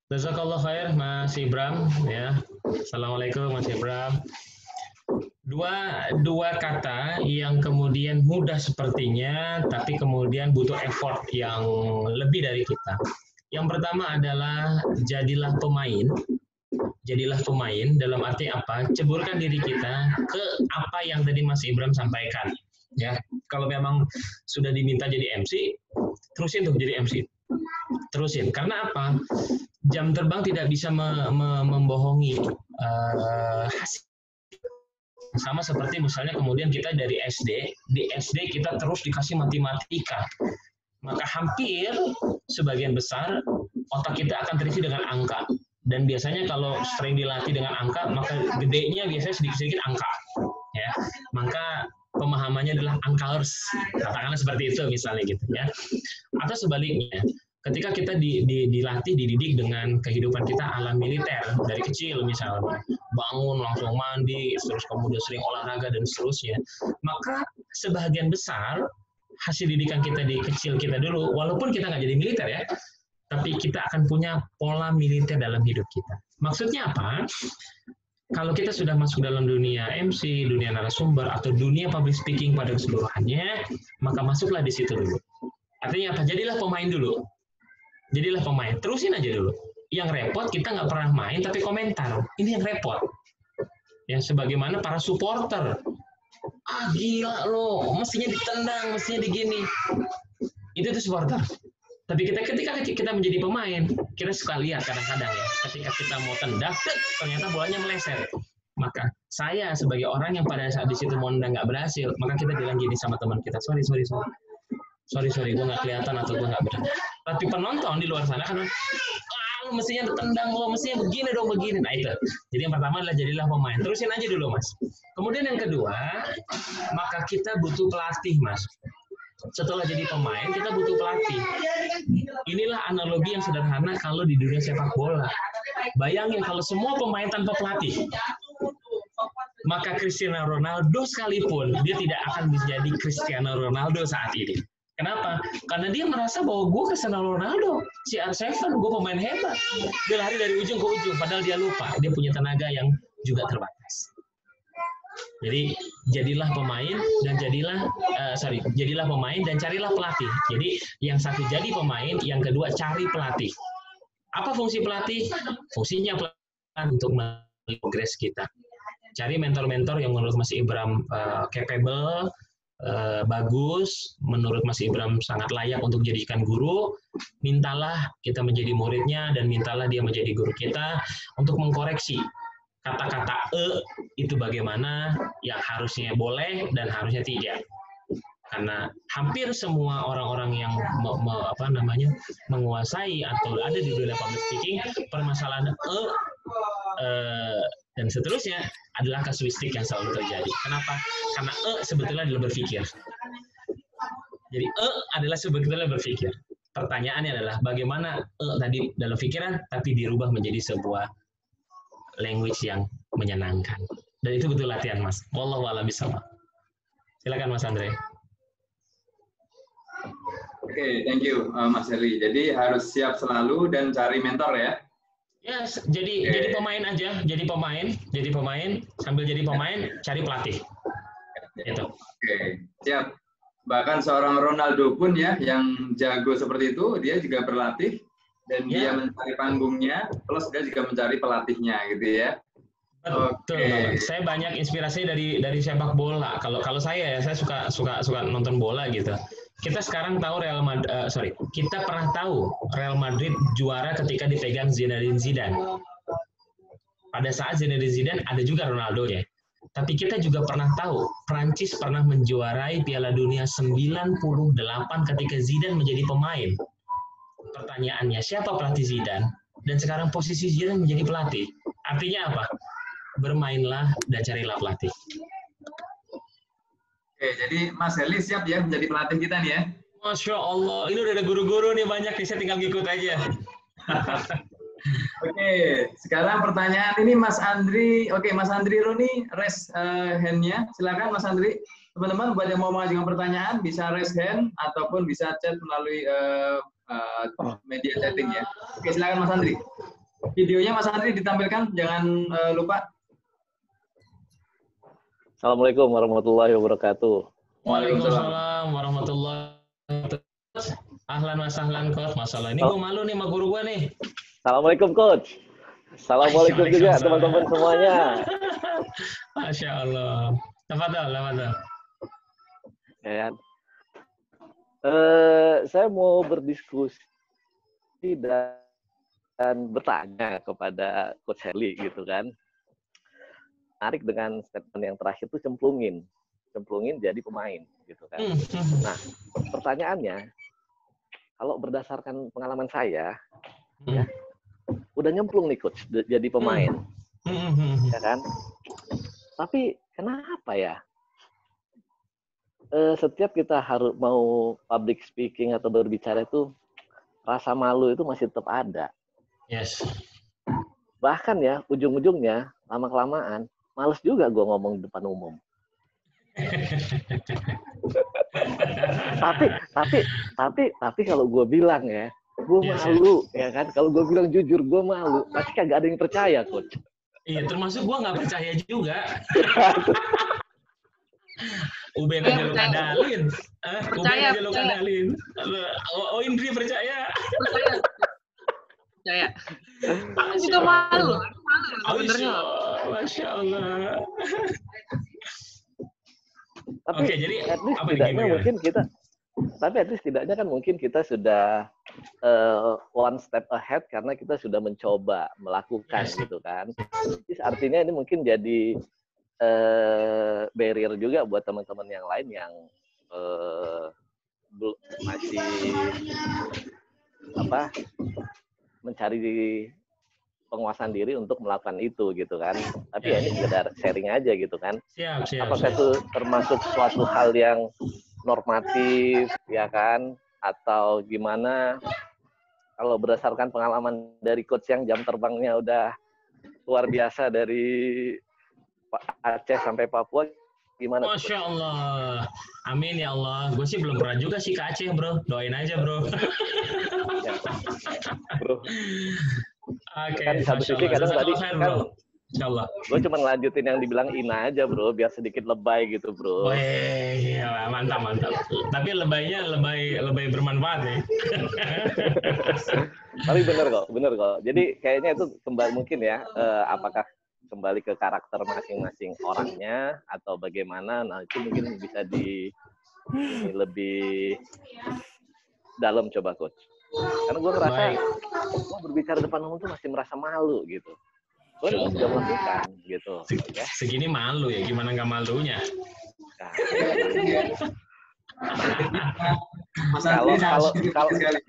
Jazakallah khair, Mas Ibram. Ya. Assalamualaikum, Mas Ibram. Dua kata yang kemudian mudah sepertinya, tapi kemudian butuh effort yang lebih dari kita. Yang pertama adalah jadilah pemain. Jadilah pemain dalam arti apa? Ceburkan diri kita ke apa yang tadi Mas Ibram sampaikan. Ya, kalau memang sudah diminta jadi MC, terusin tuh jadi MC. Terusin. Karena apa? Jam terbang tidak bisa membohongi hasil. Sama seperti misalnya kemudian kita dari SD, di SD kita terus dikasih matematika. Maka hampir sebagian besar otak kita akan terisi dengan angka. Dan biasanya kalau sering dilatih dengan angka, maka gedenya biasanya sedikit-sedikit angka. Ya, maka pemahamannya adalah angkers, katakanlah seperti itu misalnya gitu ya. Atau sebaliknya, ketika kita dilatih, dididik dengan kehidupan kita ala militer dari kecil misalnya, bangun langsung mandi, terus kemudian sering olahraga dan seterusnya, maka sebagian besar hasil didikan kita di kecil kita dulu, walaupun kita nggak jadi militer ya, tapi kita akan punya pola militer dalam hidup kita. Maksudnya apa? Kalau kita sudah masuk dalam dunia MC, dunia narasumber, atau dunia public speaking pada keseluruhannya, maka masuklah di situ dulu. Artinya apa? Jadilah pemain dulu. Jadilah pemain. Terusin aja dulu. Yang repot, kita nggak pernah main, tapi komentar. Ini yang repot. Yang sebagaimana para supporter. Ah, gila loh, mestinya ditendang, mestinya digini. Itu tuh supporter. Tapi ketika kita menjadi pemain, kita suka lihat kadang-kadang ya, ketika kita mau tendang, ternyata bolanya meleset. Maka saya sebagai orang yang pada saat di situ mau nendang nggak berhasil, maka kita bilang gini sama teman kita, sorry, gue nggak kelihatan atau gue nggak berani. Tapi penonton di luar sana kan, lu mestinya tendang, lo mestinya begini dong, begini. Nah itu. Jadi yang pertama adalah jadilah pemain. Terusin aja dulu, Mas. Kemudian yang kedua, maka kita butuh pelatih, Mas. Setelah jadi pemain, kita butuh pelatih. Inilah analogi yang sederhana kalau di dunia sepak bola. Bayangin kalau semua pemain tanpa pelatih. Maka Cristiano Ronaldo sekalipun, dia tidak akan menjadi Cristiano Ronaldo saat ini. Kenapa? Karena dia merasa bahwa gue Cristiano Ronaldo, CR7, gue pemain hebat. Dia lari dari ujung ke ujung, padahal dia lupa. Dia punya tenaga yang juga terbatas. Jadi jadilah pemain dan jadilah pemain dan carilah pelatih. Jadi yang satu jadi pemain, yang kedua cari pelatih. Apa fungsi pelatih? Fungsinya pelatih untuk progres kita. Cari mentor-mentor yang menurut Mas Ibram capable, bagus, menurut Mas Ibram sangat layak untuk dijadikan guru. Mintalah kita menjadi muridnya dan mintalah dia menjadi guru kita untuk mengkoreksi kata-kata itu bagaimana yang harusnya boleh dan harusnya tidak. Karena hampir semua orang-orang yang menguasai atau ada di dunia public speaking, permasalahan dan seterusnya adalah kasuistik yang selalu terjadi. Kenapa? Karena sebetulnya adalah berpikir. Jadi adalah sebetulnya berpikir. Pertanyaannya adalah bagaimana tadi dalam pikiran tapi dirubah menjadi sebuah language yang menyenangkan. Dan itu butuh latihan, Mas. Wallahu a'lam bishawab. Silakan Mas Andre. Oke, thank you Mas Herli. Jadi harus siap selalu dan cari mentor ya. Yes, jadi pemain aja, jadi pemain sambil jadi pemain cari pelatih. Gitu. Oke, siap. Bahkan seorang Ronaldo pun ya yang jago seperti itu, dia juga berlatih dan dia mencari panggungnya, plus dia juga mencari pelatihnya gitu ya. Betul. Okay. Saya banyak inspirasi dari sepak bola. Kalau saya suka nonton bola gitu. Kita sekarang tahu kita pernah tahu Real Madrid juara ketika dipegang Zinedine Zidane. Pada saat Zinedine Zidane ada juga Ronaldo-nya. Tapi kita juga pernah tahu Prancis pernah menjuarai Piala Dunia 98 ketika Zidane menjadi pemain. Pertanyaannya, siapa pelatih Zidane? Dan sekarang posisi Zidane menjadi pelatih. Artinya apa? Bermainlah dan carilah pelatih. Oke, jadi Mas Herli siap ya menjadi pelatih kita nih ya? Masya Allah, ini udah ada guru-guru nih banyak nih, saya tinggal ngikut aja. Oke, sekarang pertanyaan ini Mas Andri. Oke, Mas Andri Roni, raise hand-nya. Silakan Mas Andri. Teman-teman, buat yang mau mengajukan pertanyaan, bisa raise hand ataupun bisa chat melalui media chatting ya. Oke, silakan Mas Andri. Videonya Mas Andri ditampilkan, jangan lupa. Assalamualaikum warahmatullahi wabarakatuh. Waalaikumsalam warahmatullahi wabarakatuh. Ahlan wa sahlan Coach. Masalah ini gue malu nih sama guru gue nih. Assalamualaikum Coach. Assalamualaikum juga teman-teman semuanya. Masya Allah. Tafadhal. Ya. Saya mau berdiskusi dan bertanya kepada Coach Herli gitu kan. Menarik dengan statement yang terakhir itu cemplungin jadi pemain gitu kan. Nah, pertanyaannya, kalau berdasarkan pengalaman saya, ya, udah nyemplung nih Coach jadi pemain, ya kan? Tapi kenapa ya? Setiap kita harus mau public speaking atau berbicara itu, rasa malu itu masih tetap ada. Yes. Bahkan ya, ujung-ujungnya lama-kelamaan males juga gue ngomong di depan umum. tapi kalau gue bilang ya, gue malu, ya kan? Kalau gue bilang jujur, gue malu. Pasti kagak ada yang percaya, Coach. Iya, termasuk gue nggak percaya juga. Uben aja lu kadalin. Oh, Indri percaya. Percaya. Aku juga malu. Sebenarnya. Masya Allah. Tapi jadi at least tidaknya mungkin kita, tapi at least tidaknya kan mungkin kita sudah one step ahead karena kita sudah mencoba melakukan gitu kan. Jadi artinya ini mungkin jadi barrier juga buat teman-teman yang lain yang masih mencari penguasaan diri untuk melakukan itu gitu kan. Tapi ya ini sekedar sharing aja gitu kan. Apakah itu termasuk suatu hal yang normatif ya kan, atau gimana? Kalau berdasarkan pengalaman dari coach yang jam terbangnya udah luar biasa dari Aceh sampai Papua, gimana? Masya Allah, amin ya Allah. Gue sih belum pernah juga sih ke Aceh bro, doain aja bro. Ya, bro. Oke, kan satu sisi kadang tadi kan, insyaallah. Gue cuma lanjutin yang dibilang Ina aja bro, biar sedikit lebay gitu bro. Wih, mantap. Tapi lebaynya lebay bermanfaat nih. Tapi bener kok. Jadi kayaknya itu kembali mungkin ya, apakah kembali ke karakter masing-masing orangnya atau bagaimana? Nah itu mungkin bisa lebih dalam coba coach. Karena gue ngerasa gue berbicara depan umum tuh masih merasa malu gitu. Gue sudah melakukan gitu. Segini malu ya, gimana nggak malunya? Mas Andri Kalau sekali.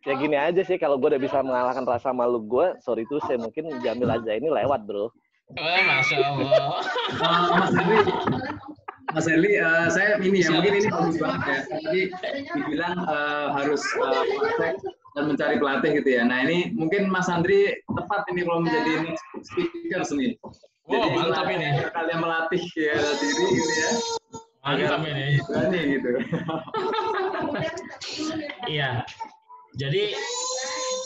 ya gini aja sih, kalau gue udah bisa mengalahkan rasa malu gue, sorry tuh saya mungkin Jamil aja ini lewat bro. Masya Allah. Mas Herli, saya ini ya, mungkin ini bagus banget ya. Tadi dibilang harus praktek dan mencari pelatih gitu ya. Nah ini mungkin Mas Andri tepat ini kalau menjadi next speaker nih. Jadi mantap ini. Kalian melatih ya diri gitu ya. Mantap ini. Berani gitu. Iya. Jadi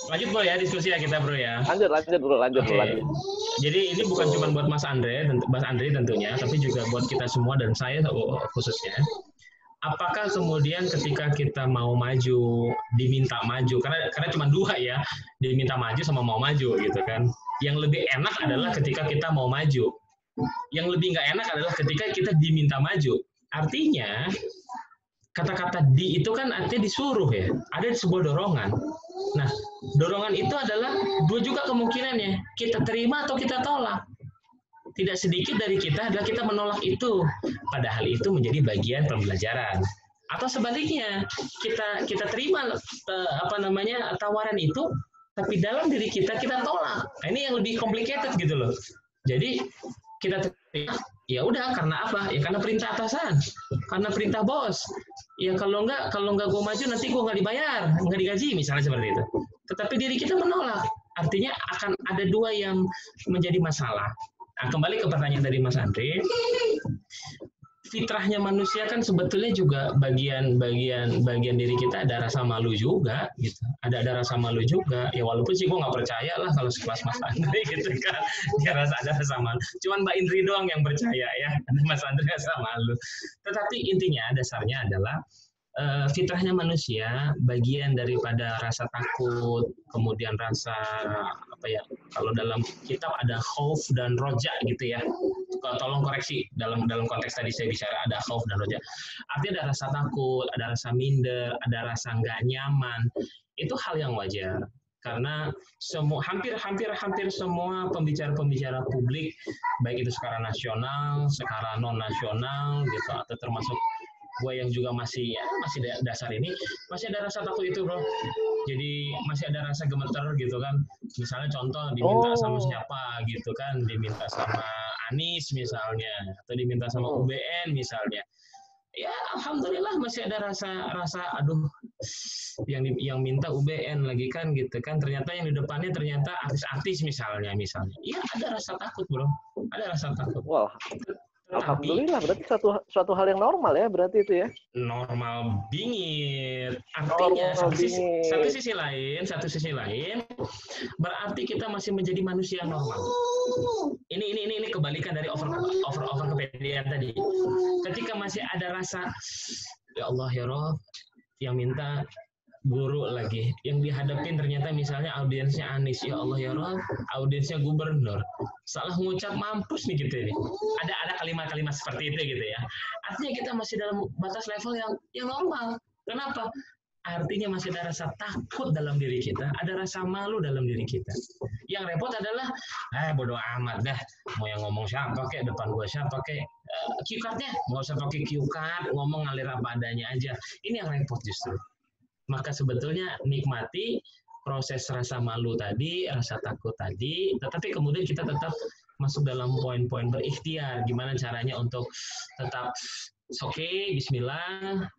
lanjut bro ya diskusi ya kita bro ya. Lanjut bro. Jadi ini bukan cuma buat Mas Andre tentunya, tapi juga buat kita semua dan saya khususnya. Apakah kemudian ketika kita mau maju, diminta maju, karena cuma dua ya, diminta maju sama mau maju gitu kan. Yang lebih enak adalah ketika kita mau maju. Yang lebih nggak enak adalah ketika kita diminta maju. Artinya kata-kata di itu kan artinya disuruh ya, ada sebuah dorongan. Nah, dorongan itu adalah dua juga kemungkinannya, kita terima atau kita tolak. Tidak sedikit dari kita adalah kita menolak itu, padahal itu menjadi bagian pembelajaran. Atau sebaliknya, kita terima tawaran itu, tapi dalam diri kita tolak. Nah, ini yang lebih complicated gitu loh. Jadi kita terima, ya udah karena apa? Ya karena perintah atasan, karena perintah bos. Ya kalau nggak gue maju nanti gue nggak dibayar, nggak digaji misalnya seperti itu. Tetapi diri kita menolak, artinya akan ada dua yang menjadi masalah. Nah, kembali ke pertanyaan dari Mas Andre, fitrahnya manusia kan sebetulnya juga bagian diri kita ada rasa malu juga, gitu. Ada rasa malu juga. Ya walaupun sih gue nggak percaya lah kalau sekelas Mas Andre gitu kan, dia ada rasa malu. Cuman Mbak Indri doang yang percaya ya, Mas Andre rasa malu. Tetapi intinya dasarnya adalah fitrahnya manusia, bagian daripada rasa takut, kemudian rasa kalau dalam kitab ada khauf dan roja gitu ya. Tolong koreksi dalam konteks tadi saya bicara ada khauf dan roja. Artinya ada rasa takut, ada rasa minder, ada rasa nggak nyaman. Itu hal yang wajar. Karena hampir semua pembicara publik, baik itu secara nasional, secara non nasional gitu, atau termasuk gue yang juga masih dasar ini, masih ada rasa takut itu bro. Jadi masih ada rasa gemeter gitu kan. Misalnya contoh diminta sama siapa gitu kan, diminta sama Anies misalnya, atau diminta sama UBN misalnya. Ya alhamdulillah masih ada rasa aduh yang minta UBN lagi kan gitu kan, ternyata yang di depannya ternyata artis-artis misalnya. Iya ada rasa takut bro, ada rasa takut. Wah. Alhamdulillah, berarti suatu hal yang normal ya, berarti itu ya. Normal bingit. Artinya satu sisi lain berarti kita masih menjadi manusia normal. Ini kebalikan dari over kepedean tadi. Ketika masih ada rasa ya Allah ya Rob yang minta guru lagi, yang dihadapin ternyata misalnya audiensnya Anies, ya Allah ya Rob, audiensnya gubernur, salah ngucap mampus nih gitu ini. Ada kalimat-kalimat seperti itu gitu ya. Artinya kita masih dalam batas level yang normal. Kenapa? Artinya masih ada rasa takut dalam diri kita, ada rasa malu dalam diri kita. Yang repot adalah, bodo amat dah, mau yang ngomong siapa kek, depan gua siapa kek, cue card-nya nggak usah pakai cue card, ngomong ngalir apa adanya aja. Ini yang repot justru. Maka sebetulnya nikmati proses rasa malu tadi, rasa takut tadi, tetapi kemudian kita tetap masuk dalam poin-poin berikhtiar. Gimana caranya untuk tetap oke, bismillah,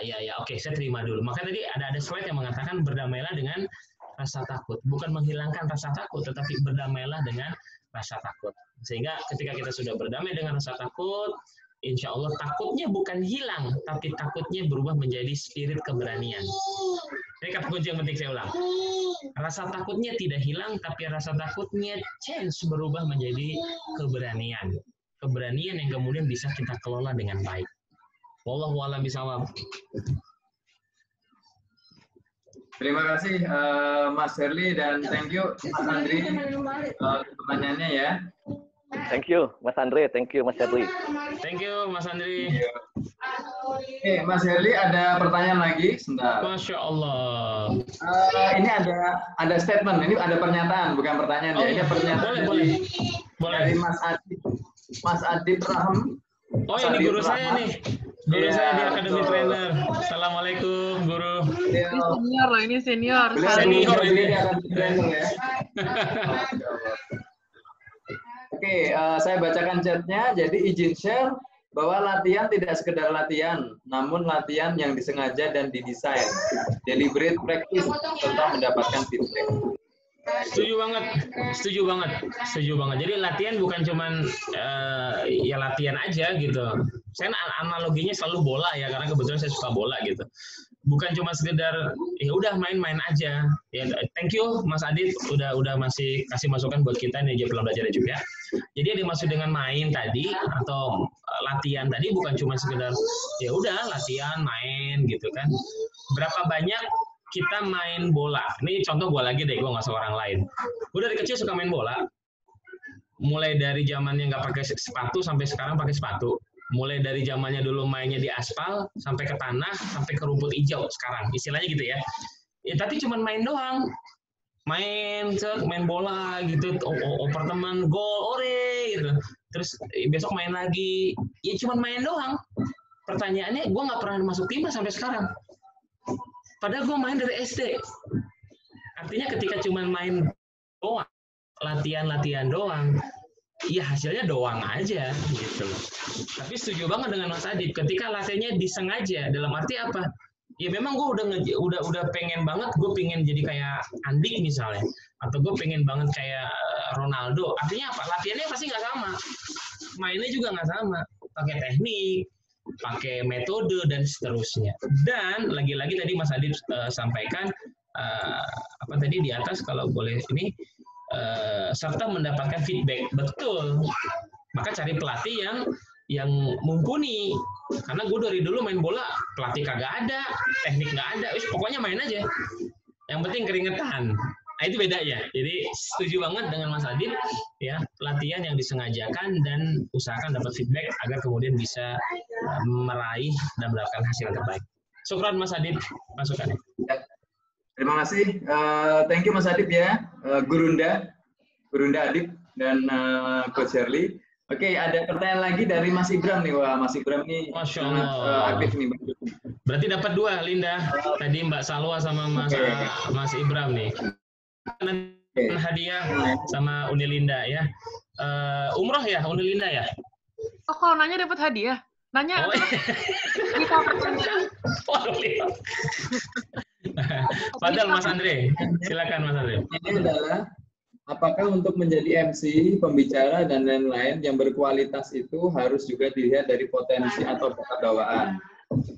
ya, oke, saya terima dulu. Maka tadi ada slide yang mengatakan berdamailah dengan rasa takut. Bukan menghilangkan rasa takut, tetapi berdamailah dengan rasa takut. Sehingga ketika kita sudah berdamai dengan rasa takut, insya Allah takutnya bukan hilang, tapi takutnya berubah menjadi spirit keberanian. Ini kata kunci yang penting saya ulang. Rasa takutnya tidak hilang, tapi rasa takutnya berubah menjadi keberanian. Keberanian yang kemudian bisa kita kelola dengan baik. Wallahu a'lam bishawab. Terima kasih Mas Herli dan thank you Mas Andri pertanyaannya ya. Thank you, Mas Andre. Thank you, Mas Herli. Thank you, Mas Andri. Oke, Mas Herli ada pertanyaan lagi, sebentar. Masya Allah. Ini ada statement, ini ada pernyataan, bukan pertanyaan ya. Ini pernyataan boleh. Dari Mas Adib Rahim. Oh, ini guru saya nih. Guru saya di Academy Trainer. Assalamualaikum, Guru. Ini senior loh, ini senior. Senior ini. Dia akan trainer ya. Oke, saya bacakan chatnya. Jadi izin share bahwa latihan tidak sekedar latihan, namun latihan yang disengaja dan didesain. Deliberate practice serta mendapatkan feedback. Setuju banget, setuju banget, setuju banget. Jadi latihan bukan cuman ya latihan aja gitu. Saya analoginya selalu bola ya, karena kebetulan saya suka bola gitu. Bukan cuma sekedar ya udah main-main aja. Ya, thank you Mas Adit udah masih kasih masukan buat kita nih Pelan Belajar juga. Jadi yang dimaksud dengan main tadi atau latihan tadi bukan cuma sekedar ya udah latihan main gitu kan. Berapa banyak kita main bola. Ini contoh gue lagi deh, gue nggak usah orang lain. Gue dari kecil suka main bola. Mulai dari zamannya nggak pakai sepatu sampai sekarang pakai sepatu. Mulai dari zamannya dulu mainnya di aspal sampai ke tanah sampai ke rumput hijau sekarang. Istilahnya gitu ya. Ya tapi cuma main doang. Main bola gitu, oper teman, gol, ore gitu. Terus besok main lagi. Ya cuma main doang. Pertanyaannya, gue nggak pernah masuk timnas sampai sekarang. Padahal gue main dari SD. Artinya ketika cuma main doang, latihan doang, ya hasilnya doang aja gitu. Tapi setuju banget dengan Mas Adib. Ketika latihannya disengaja, dalam arti apa? Ya memang gue udah pengen banget, gue pengen jadi kayak Andik misalnya, atau gue pengen banget kayak Ronaldo. Artinya apa? Latihannya pasti nggak sama, mainnya juga nggak sama, pakai teknik, pakai metode dan seterusnya. Dan lagi-lagi tadi Mas Adib sampaikan apa tadi di atas kalau boleh ini serta mendapatkan feedback. Betul. Maka cari pelatih yang mumpuni. Karena gue dari dulu main bola pelatih kagak ada, teknik nggak ada, pokoknya main aja. Yang penting keringetan. Nah, itu beda ya. Jadi setuju banget dengan Mas Adib ya, latihan yang disengajakan dan usahakan dapat feedback agar kemudian bisa meraih dan mendapatkan hasil yang terbaik. Syukran Mas Adib masukannya. Ya. Terima kasih. Thank you Mas Adib ya. Gurunda Adib dan Coach Herli. Oke, ada pertanyaan lagi dari Mas Ibram nih. Wah, Mas Ibram nih sangat aktif nih. Berarti dapat dua, Linda. Tadi Mbak Salwa sama Mas Ibram nih. Hadiah sama Uni Linda ya. Umroh ya, Uni Linda ya? Oh, kalau nanya dapat hadiah? Nanya kita pertanyaan. Padahal Mas Andre, silakan Mas Andre. Ini adalah apakah untuk menjadi MC, pembicara dan lain-lain yang berkualitas itu harus juga dilihat dari potensi atau bakat bawaan.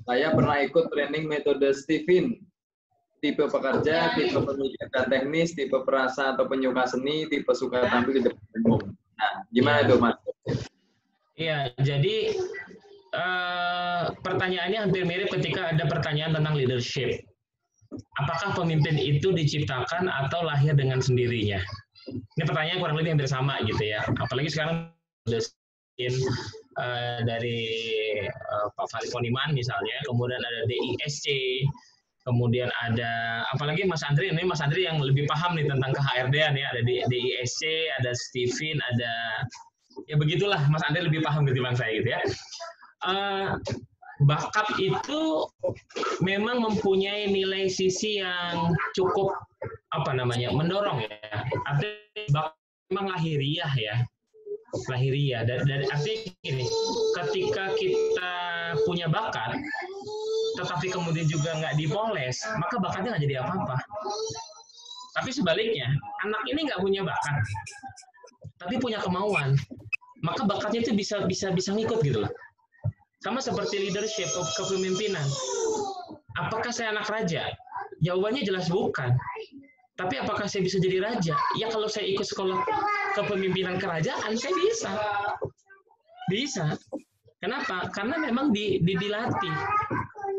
Saya pernah ikut training metode Stephen. Tipe pekerja, tipe pemikir dan teknis, tipe perasa atau penyuka seni, tipe suka tampil di depan umum. Nah, gimana itu Mas? Iya, jadi pertanyaannya hampir mirip ketika ada pertanyaan tentang leadership. Apakah pemimpin itu diciptakan atau lahir dengan sendirinya? Ini pertanyaan kurang lebih hampir sama gitu ya. Apalagi sekarang dari Pak Farid Poniman misalnya, kemudian ada DISC, kemudian ada apalagi Mas Andri, ini Mas Andri yang lebih paham nih tentang ke-HRD-an ya, ada DISC, ada Stephen, ada ya begitulah Mas Andri lebih paham ketimbang saya gitu ya. Bakat itu memang mempunyai nilai sisi yang cukup mendorong ya. Artinya bakat memang lahiriah ya. Lahiriah dan artinya gini, ketika kita punya bakat tetapi kemudian juga nggak dipoles, maka bakatnya nggak jadi apa-apa. Tapi sebaliknya, anak ini nggak punya bakat, tapi punya kemauan, maka bakatnya itu bisa ngikut gitu loh. Sama seperti leadership, kepemimpinan. Apakah saya anak raja? Jawabannya jelas bukan. Tapi apakah saya bisa jadi raja? Ya kalau saya ikut sekolah kepemimpinan kerajaan, saya bisa. Bisa. Kenapa? Karena memang dilatih.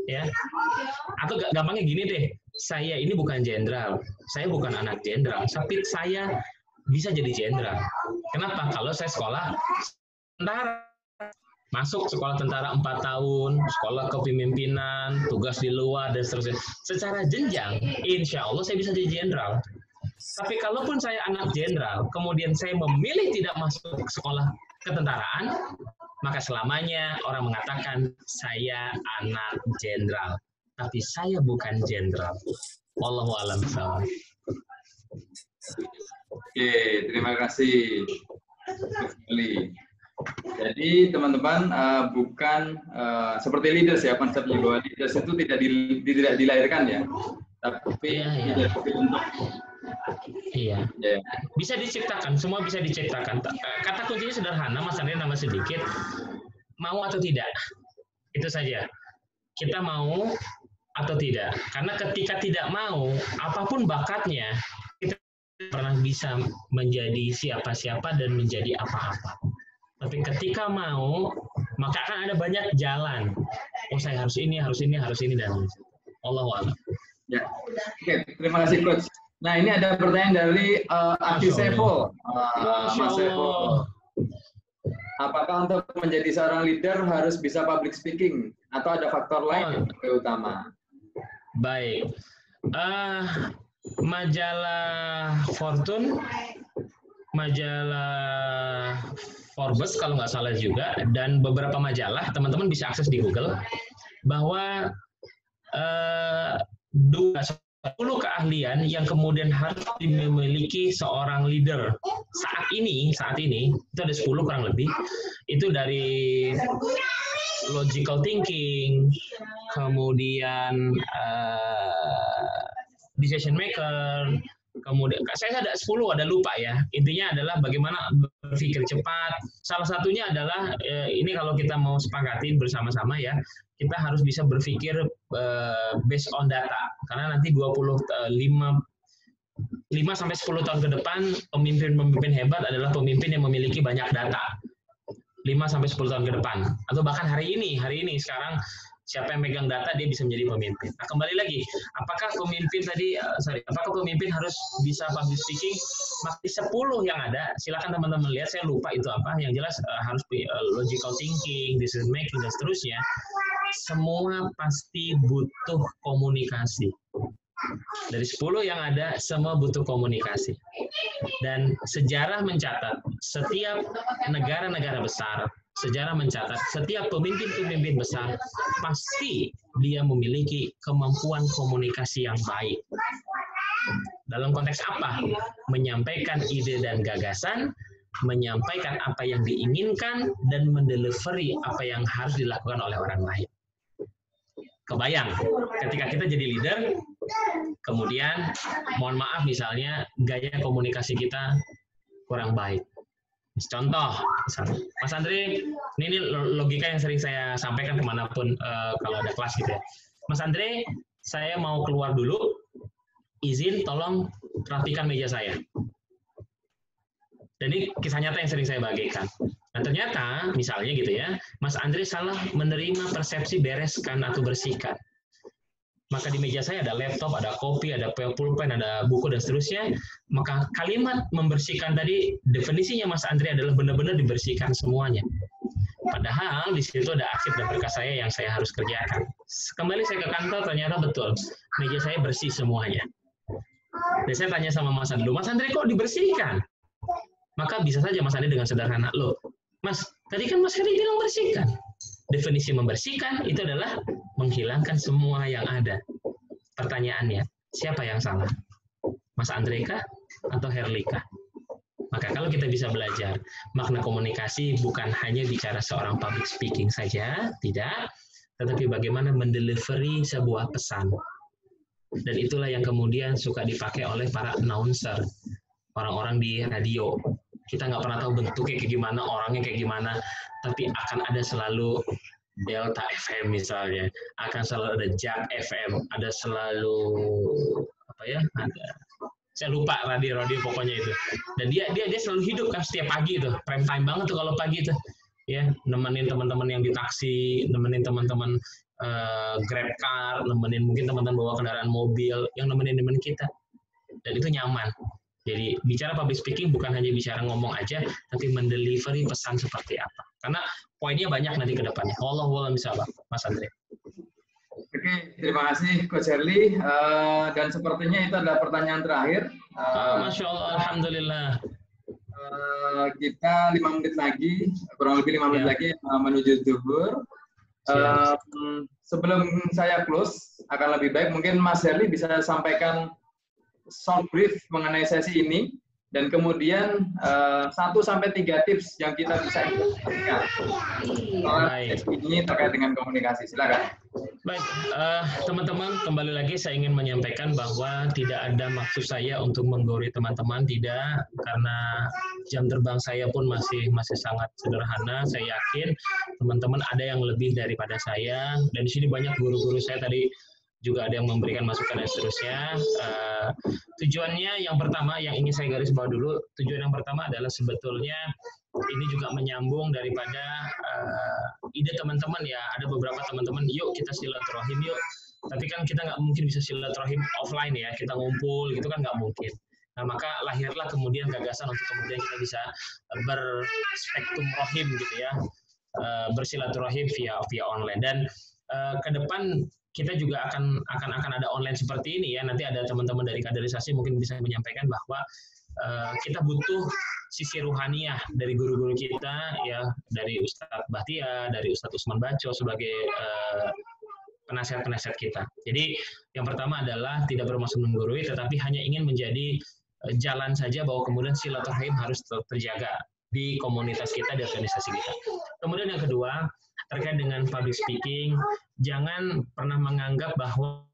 Ya. Atau gampangnya gini deh, saya ini bukan jenderal. Saya bukan anak jenderal. Tapi saya bisa jadi jenderal. Kenapa? Kalau saya sekolah tentara. Masuk sekolah tentara 4 tahun, sekolah kepemimpinan, tugas di luar, dan seterusnya. Secara jenjang, insya Allah saya bisa jadi jenderal. Tapi kalaupun saya anak jenderal, kemudian saya memilih tidak masuk sekolah ketentaraan, maka selamanya orang mengatakan saya anak jenderal, tapi saya bukan jenderal. Wallahu a'lam bishawab. Oke, terima kasih. Jadi teman-teman bukan seperti leaders ya, konsepnya bahwa leaders itu tidak dilahirkan ya, tapi untuk iya. Bisa diciptakan, semua bisa diciptakan. Kata kuncinya sederhana, Mas Andri, nama sedikit, mau atau tidak. Itu saja. Kita mau atau tidak. Karena ketika tidak mau, apapun bakatnya, kita pernah bisa menjadi siapa-siapa dan menjadi apa-apa. Tapi ketika mau, maka akan ada banyak jalan. Oh, saya harus ini, dan Allahu a'lam. Ya. Oke, terima kasih Coach. Nah, ini ada pertanyaan dari Adi Sevo. Mas Sevo. Apakah untuk menjadi seorang leader harus bisa public speaking atau ada faktor lain yang utama? Baik. Majalah Fortune, majalah Forbes kalau nggak salah juga, dan beberapa majalah, teman-teman bisa akses di Google, bahwa 10 keahlian yang kemudian harus dimiliki seorang leader saat ini itu ada 10 kurang lebih, itu dari logical thinking, kemudian decision maker, kemudian saya ada 10, ada lupa ya, intinya adalah bagaimana berpikir cepat. Salah satunya adalah ini kalau kita mau sepakati bersama-sama ya, kita harus bisa berpikir based on data, karena nanti 5-10 tahun ke depan pemimpin hebat adalah pemimpin yang memiliki banyak data. 5-10 tahun ke depan, atau bahkan hari ini sekarang siapa yang megang data dia bisa menjadi pemimpin. Nah, kembali lagi, apakah pemimpin harus bisa public speaking? Masih 10 yang ada, silakan teman-teman lihat, saya lupa itu apa. Yang jelas harus logical thinking, decision making dan seterusnya. Semua pasti butuh komunikasi. Dari 10 yang ada, semua butuh komunikasi. Dan sejarah mencatat, setiap negara-negara besar, sejarah mencatat, setiap pemimpin-pemimpin besar, pasti dia memiliki kemampuan komunikasi yang baik. Dalam konteks apa? Menyampaikan ide dan gagasan, menyampaikan apa yang diinginkan, dan mendelivery apa yang harus dilakukan oleh orang lain. Kebayang, ketika kita jadi leader, kemudian mohon maaf misalnya gaya komunikasi kita kurang baik. Contoh, misalnya, Mas Andre, ini logika yang sering saya sampaikan kemanapun kalau ada kelas gitu ya. Mas Andre, saya mau keluar dulu, izin tolong rapikan meja saya. Dan ini kisah nyata yang sering saya bagikan. Nah ternyata, misalnya gitu ya, Mas Andre salah menerima persepsi bereskan atau bersihkan. Maka di meja saya ada laptop, ada kopi, ada pulpen, ada buku, dan seterusnya. Maka kalimat membersihkan tadi, definisinya Mas Andre adalah benar-benar dibersihkan semuanya. Padahal di situ ada arsip dan berkas saya yang saya harus kerjakan. Kembali saya ke kantor, ternyata betul, meja saya bersih semuanya. Dan saya tanya sama Mas Andre, Mas Andre kok dibersihkan? Maka bisa saja Mas Andre dengan sederhana, loh, Mas, tadi kan Mas Heri bilang bersihkan. Definisi membersihkan itu adalah menghilangkan semua yang ada. Pertanyaannya, siapa yang salah? Mas Andre kah atau Herlika? Maka kalau kita bisa belajar, makna komunikasi bukan hanya bicara seorang public speaking saja, tidak, tetapi bagaimana mendelivery sebuah pesan. Dan itulah yang kemudian suka dipakai oleh para announcer, orang-orang di radio. Kita nggak pernah tahu bentuknya kayak gimana, orangnya kayak gimana, tapi akan ada selalu Delta FM misalnya, akan selalu ada Jack FM, ada selalu apa ya, ada, saya lupa radio pokoknya itu. Dan dia selalu hidup kan setiap pagi itu, prime time banget tuh kalau pagi itu, ya nemenin teman-teman yang di taksi, nemenin teman-teman Grab car, nemenin mungkin teman-teman bawa kendaraan mobil, yang nemenin kita, dan itu nyaman. Jadi bicara public speaking bukan hanya bicara ngomong aja, tapi mendelivery pesan seperti apa. Karena poinnya banyak nanti ke depannya. Wallahu a'lam bishawab, Mas Andre. Oke, terima kasih Coach Herli. Dan sepertinya itu adalah pertanyaan terakhir. Masya Allah, alhamdulillah. Kita 5 menit lagi, kurang lebih 5 menit lagi menuju zuhur. Sebelum saya close, akan lebih baik mungkin Mas Herli bisa sampaikan short brief mengenai sesi ini, dan kemudian 1-3 tips yang kita bisa implementasikan. Sesi ini terkait dengan komunikasi. Silakan. Baik, teman-teman, kembali lagi saya ingin menyampaikan bahwa tidak ada maksud saya untuk menggurui teman-teman, tidak, karena jam terbang saya pun masih sangat sederhana. Saya yakin teman-teman ada yang lebih daripada saya, dan di sini banyak guru-guru saya tadi juga ada yang memberikan masukan dan seterusnya. Tujuannya yang pertama yang ingin saya garis bawah dulu, tujuan yang pertama adalah sebetulnya ini juga menyambung daripada ide teman-teman ya. Ada beberapa teman-teman, yuk kita silaturahim yuk. Tapi kan kita nggak mungkin bisa silaturahim offline ya, kita ngumpul gitu kan nggak mungkin. Nah, maka lahirlah kemudian gagasan untuk kemudian kita bisa berspektrum rohim gitu ya, bersilaturahim via online. Dan ke depan kita juga akan ada online seperti ini ya. Nanti ada teman-teman dari kaderisasi mungkin bisa menyampaikan bahwa kita butuh sisi ruhaniah dari guru-guru kita ya, dari Ustadz Bahtia, dari Ustadz Usman Baco sebagai penasihat-penasihat kita. Jadi yang pertama adalah tidak bermaksud menggurui, tetapi hanya ingin menjadi jalan saja bahwa kemudian silaturahim harus terjaga di komunitas kita, di organisasi kita. Kemudian yang kedua, terkait dengan public speaking, jangan pernah menganggap bahwa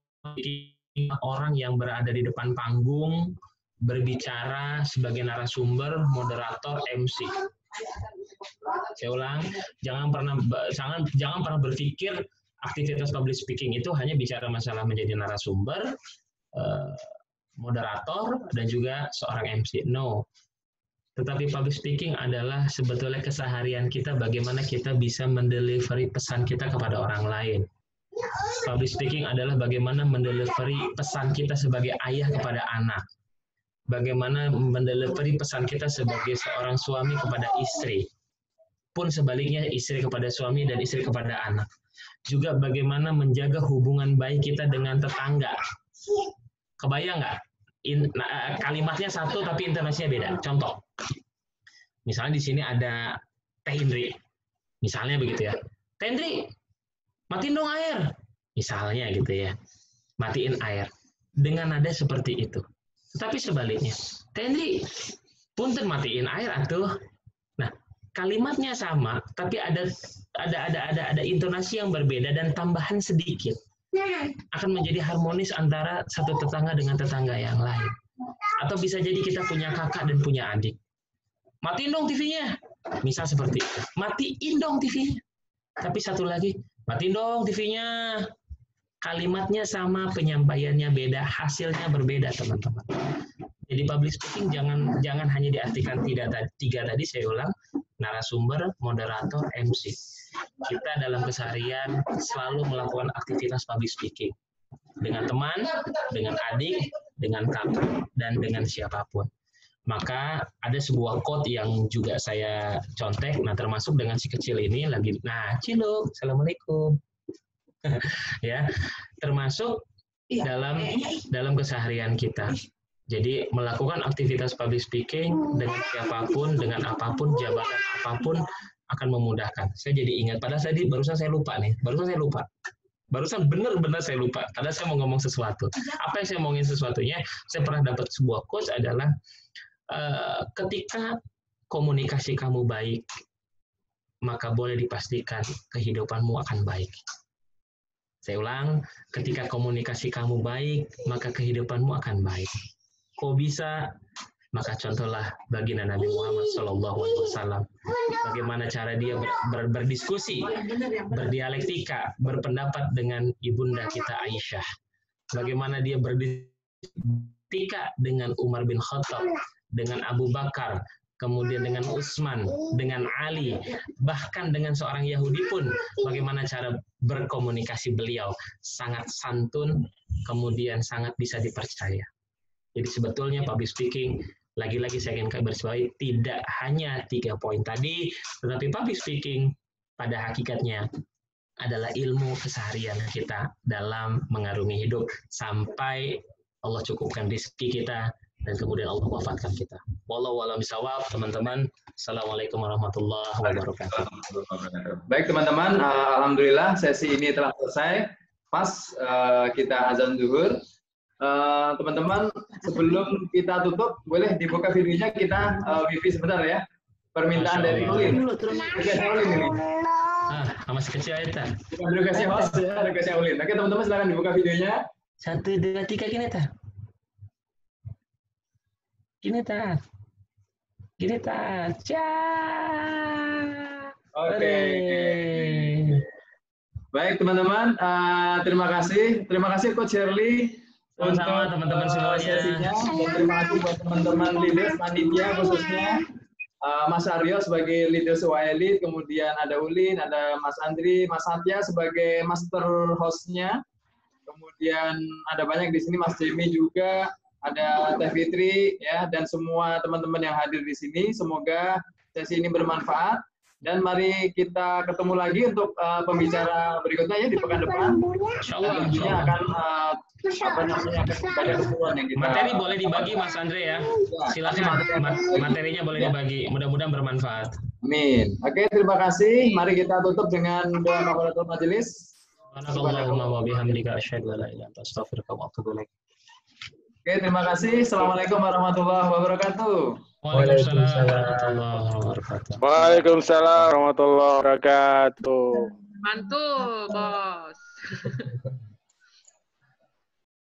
orang yang berada di depan panggung berbicara sebagai narasumber, moderator, MC. Saya ulang, jangan pernah berpikir aktivitas public speaking itu hanya bicara masalah menjadi narasumber, moderator, dan juga seorang MC. No. Tetapi public speaking adalah sebetulnya keseharian kita, bagaimana kita bisa mendelivery pesan kita kepada orang lain. Public speaking adalah bagaimana mendelivery pesan kita sebagai ayah kepada anak. Bagaimana mendelivery pesan kita sebagai seorang suami kepada istri. Pun sebaliknya, istri kepada suami dan istri kepada anak. Juga bagaimana menjaga hubungan baik kita dengan tetangga. Kebayang nggak? Kalimatnya satu tapi intonasinya beda. Contoh, misalnya di sini ada Teh Indri, misalnya begitu ya. Teh Indri, matiin dong air, misalnya gitu ya. Matiin air dengan nada seperti itu. Tetapi sebaliknya, Teh Indri, punten matiin air atuh. Nah, kalimatnya sama, tapi ada intonasi yang berbeda dan tambahan sedikit. Akan menjadi harmonis antara satu tetangga dengan tetangga yang lain. Atau bisa jadi kita punya kakak dan punya adik. Matiin dong TV-nya. Misal seperti itu. Matiin dong TV-nya. Tapi satu lagi, matiin dong TV-nya. Kalimatnya sama, penyampaiannya beda, hasilnya berbeda, teman-teman. Jadi public speaking jangan hanya diartikan tiga tadi, saya ulang, narasumber, moderator, MC. Kita dalam keseharian selalu melakukan aktivitas public speaking dengan teman, dengan adik, dengan kakak, dan dengan siapapun. Maka ada sebuah quote yang juga saya contek, nah termasuk dengan si kecil ini lagi, nah Ciluk, assalamualaikum, ya, termasuk dalam keseharian kita. Jadi melakukan aktivitas public speaking dengan siapapun, dengan apapun, jabatan apapun akan memudahkan. Saya jadi ingat, padahal barusan saya lupa. Barusan benar-benar saya lupa. Padahal saya mau ngomong sesuatu. Apa yang saya ngomongin sesuatunya, saya pernah dapat sebuah quotes adalah, ketika komunikasi kamu baik, maka boleh dipastikan kehidupanmu akan baik. Saya ulang, ketika komunikasi kamu baik, maka kehidupanmu akan baik. Kok bisa? Maka contohlah baginda Nabi Muhammad SAW. Bagaimana cara dia berdiskusi, berdialektika, berpendapat dengan ibunda kita Aisyah. Bagaimana dia berdiskusi dengan Umar bin Khattab, dengan Abu Bakar, kemudian dengan Utsman, dengan Ali, bahkan dengan seorang Yahudi pun, bagaimana cara berkomunikasi beliau. Sangat santun, kemudian sangat bisa dipercaya. Jadi sebetulnya public speaking, lagi-lagi saya ingin garisbawahi, tidak hanya 3 poin tadi, tetapi public speaking pada hakikatnya adalah ilmu keseharian kita dalam mengarungi hidup sampai Allah cukupkan rezeki kita dan kemudian Allah wafatkan kita. Wallahu a'lam bishawab, teman-teman. Assalamualaikum warahmatullahi wabarakatuh. Baik teman-teman, alhamdulillah sesi ini telah selesai. Pas kita azan zuhur. Teman-teman, sebelum kita tutup, boleh dibuka videonya, kita wifi sebentar ya. Permintaan dari Ulin. Tugasnya Ulin ini. Masih kecil aja, Ta. Bukan tugasnya host ya, tugasnya Ulin. Oke teman-teman, silakan dibuka videonya. 1, 2, 3, gini, Ta. Gini, Ta. Gini, Ta. Oke. Baik teman-teman, terima kasih Coach Herli untuk teman-teman semuanya. sesinya. Dan terima kasih buat teman-teman leaders panitia khususnya Mas Aryo sebagai leader Elite, kemudian ada Ulin, ada Mas Andri, Mas Satya sebagai master hostnya, kemudian ada banyak di sini Mas Jamie juga, ada Teh Fitri ya, dan semua teman-teman yang hadir di sini. Semoga sesi ini bermanfaat. Dan mari kita ketemu lagi untuk pembicara berikutnya ya di pekan depan. Insyaallah. Tentunya akan banyak keseruan yang kita. Materi boleh dibagi Mas Andre ya. Silakan materinya boleh dibagi. Mudah-mudahan bermanfaat. Amin. Oke, terima kasih. Mari kita tutup dengan doa kafaratul majelis. Subhanallahumma wa bihamdika asyhadu an la ilaha illa anta astaghfiruka wa atubu ilaik. Oke, terima kasih. Assalamualaikum warahmatullahi wabarakatuh. Waalaikumsalam warahmatullahi wabarakatuh. Waalaikumsalam warahmatullahi wabarakatuh. Mantul, Bos.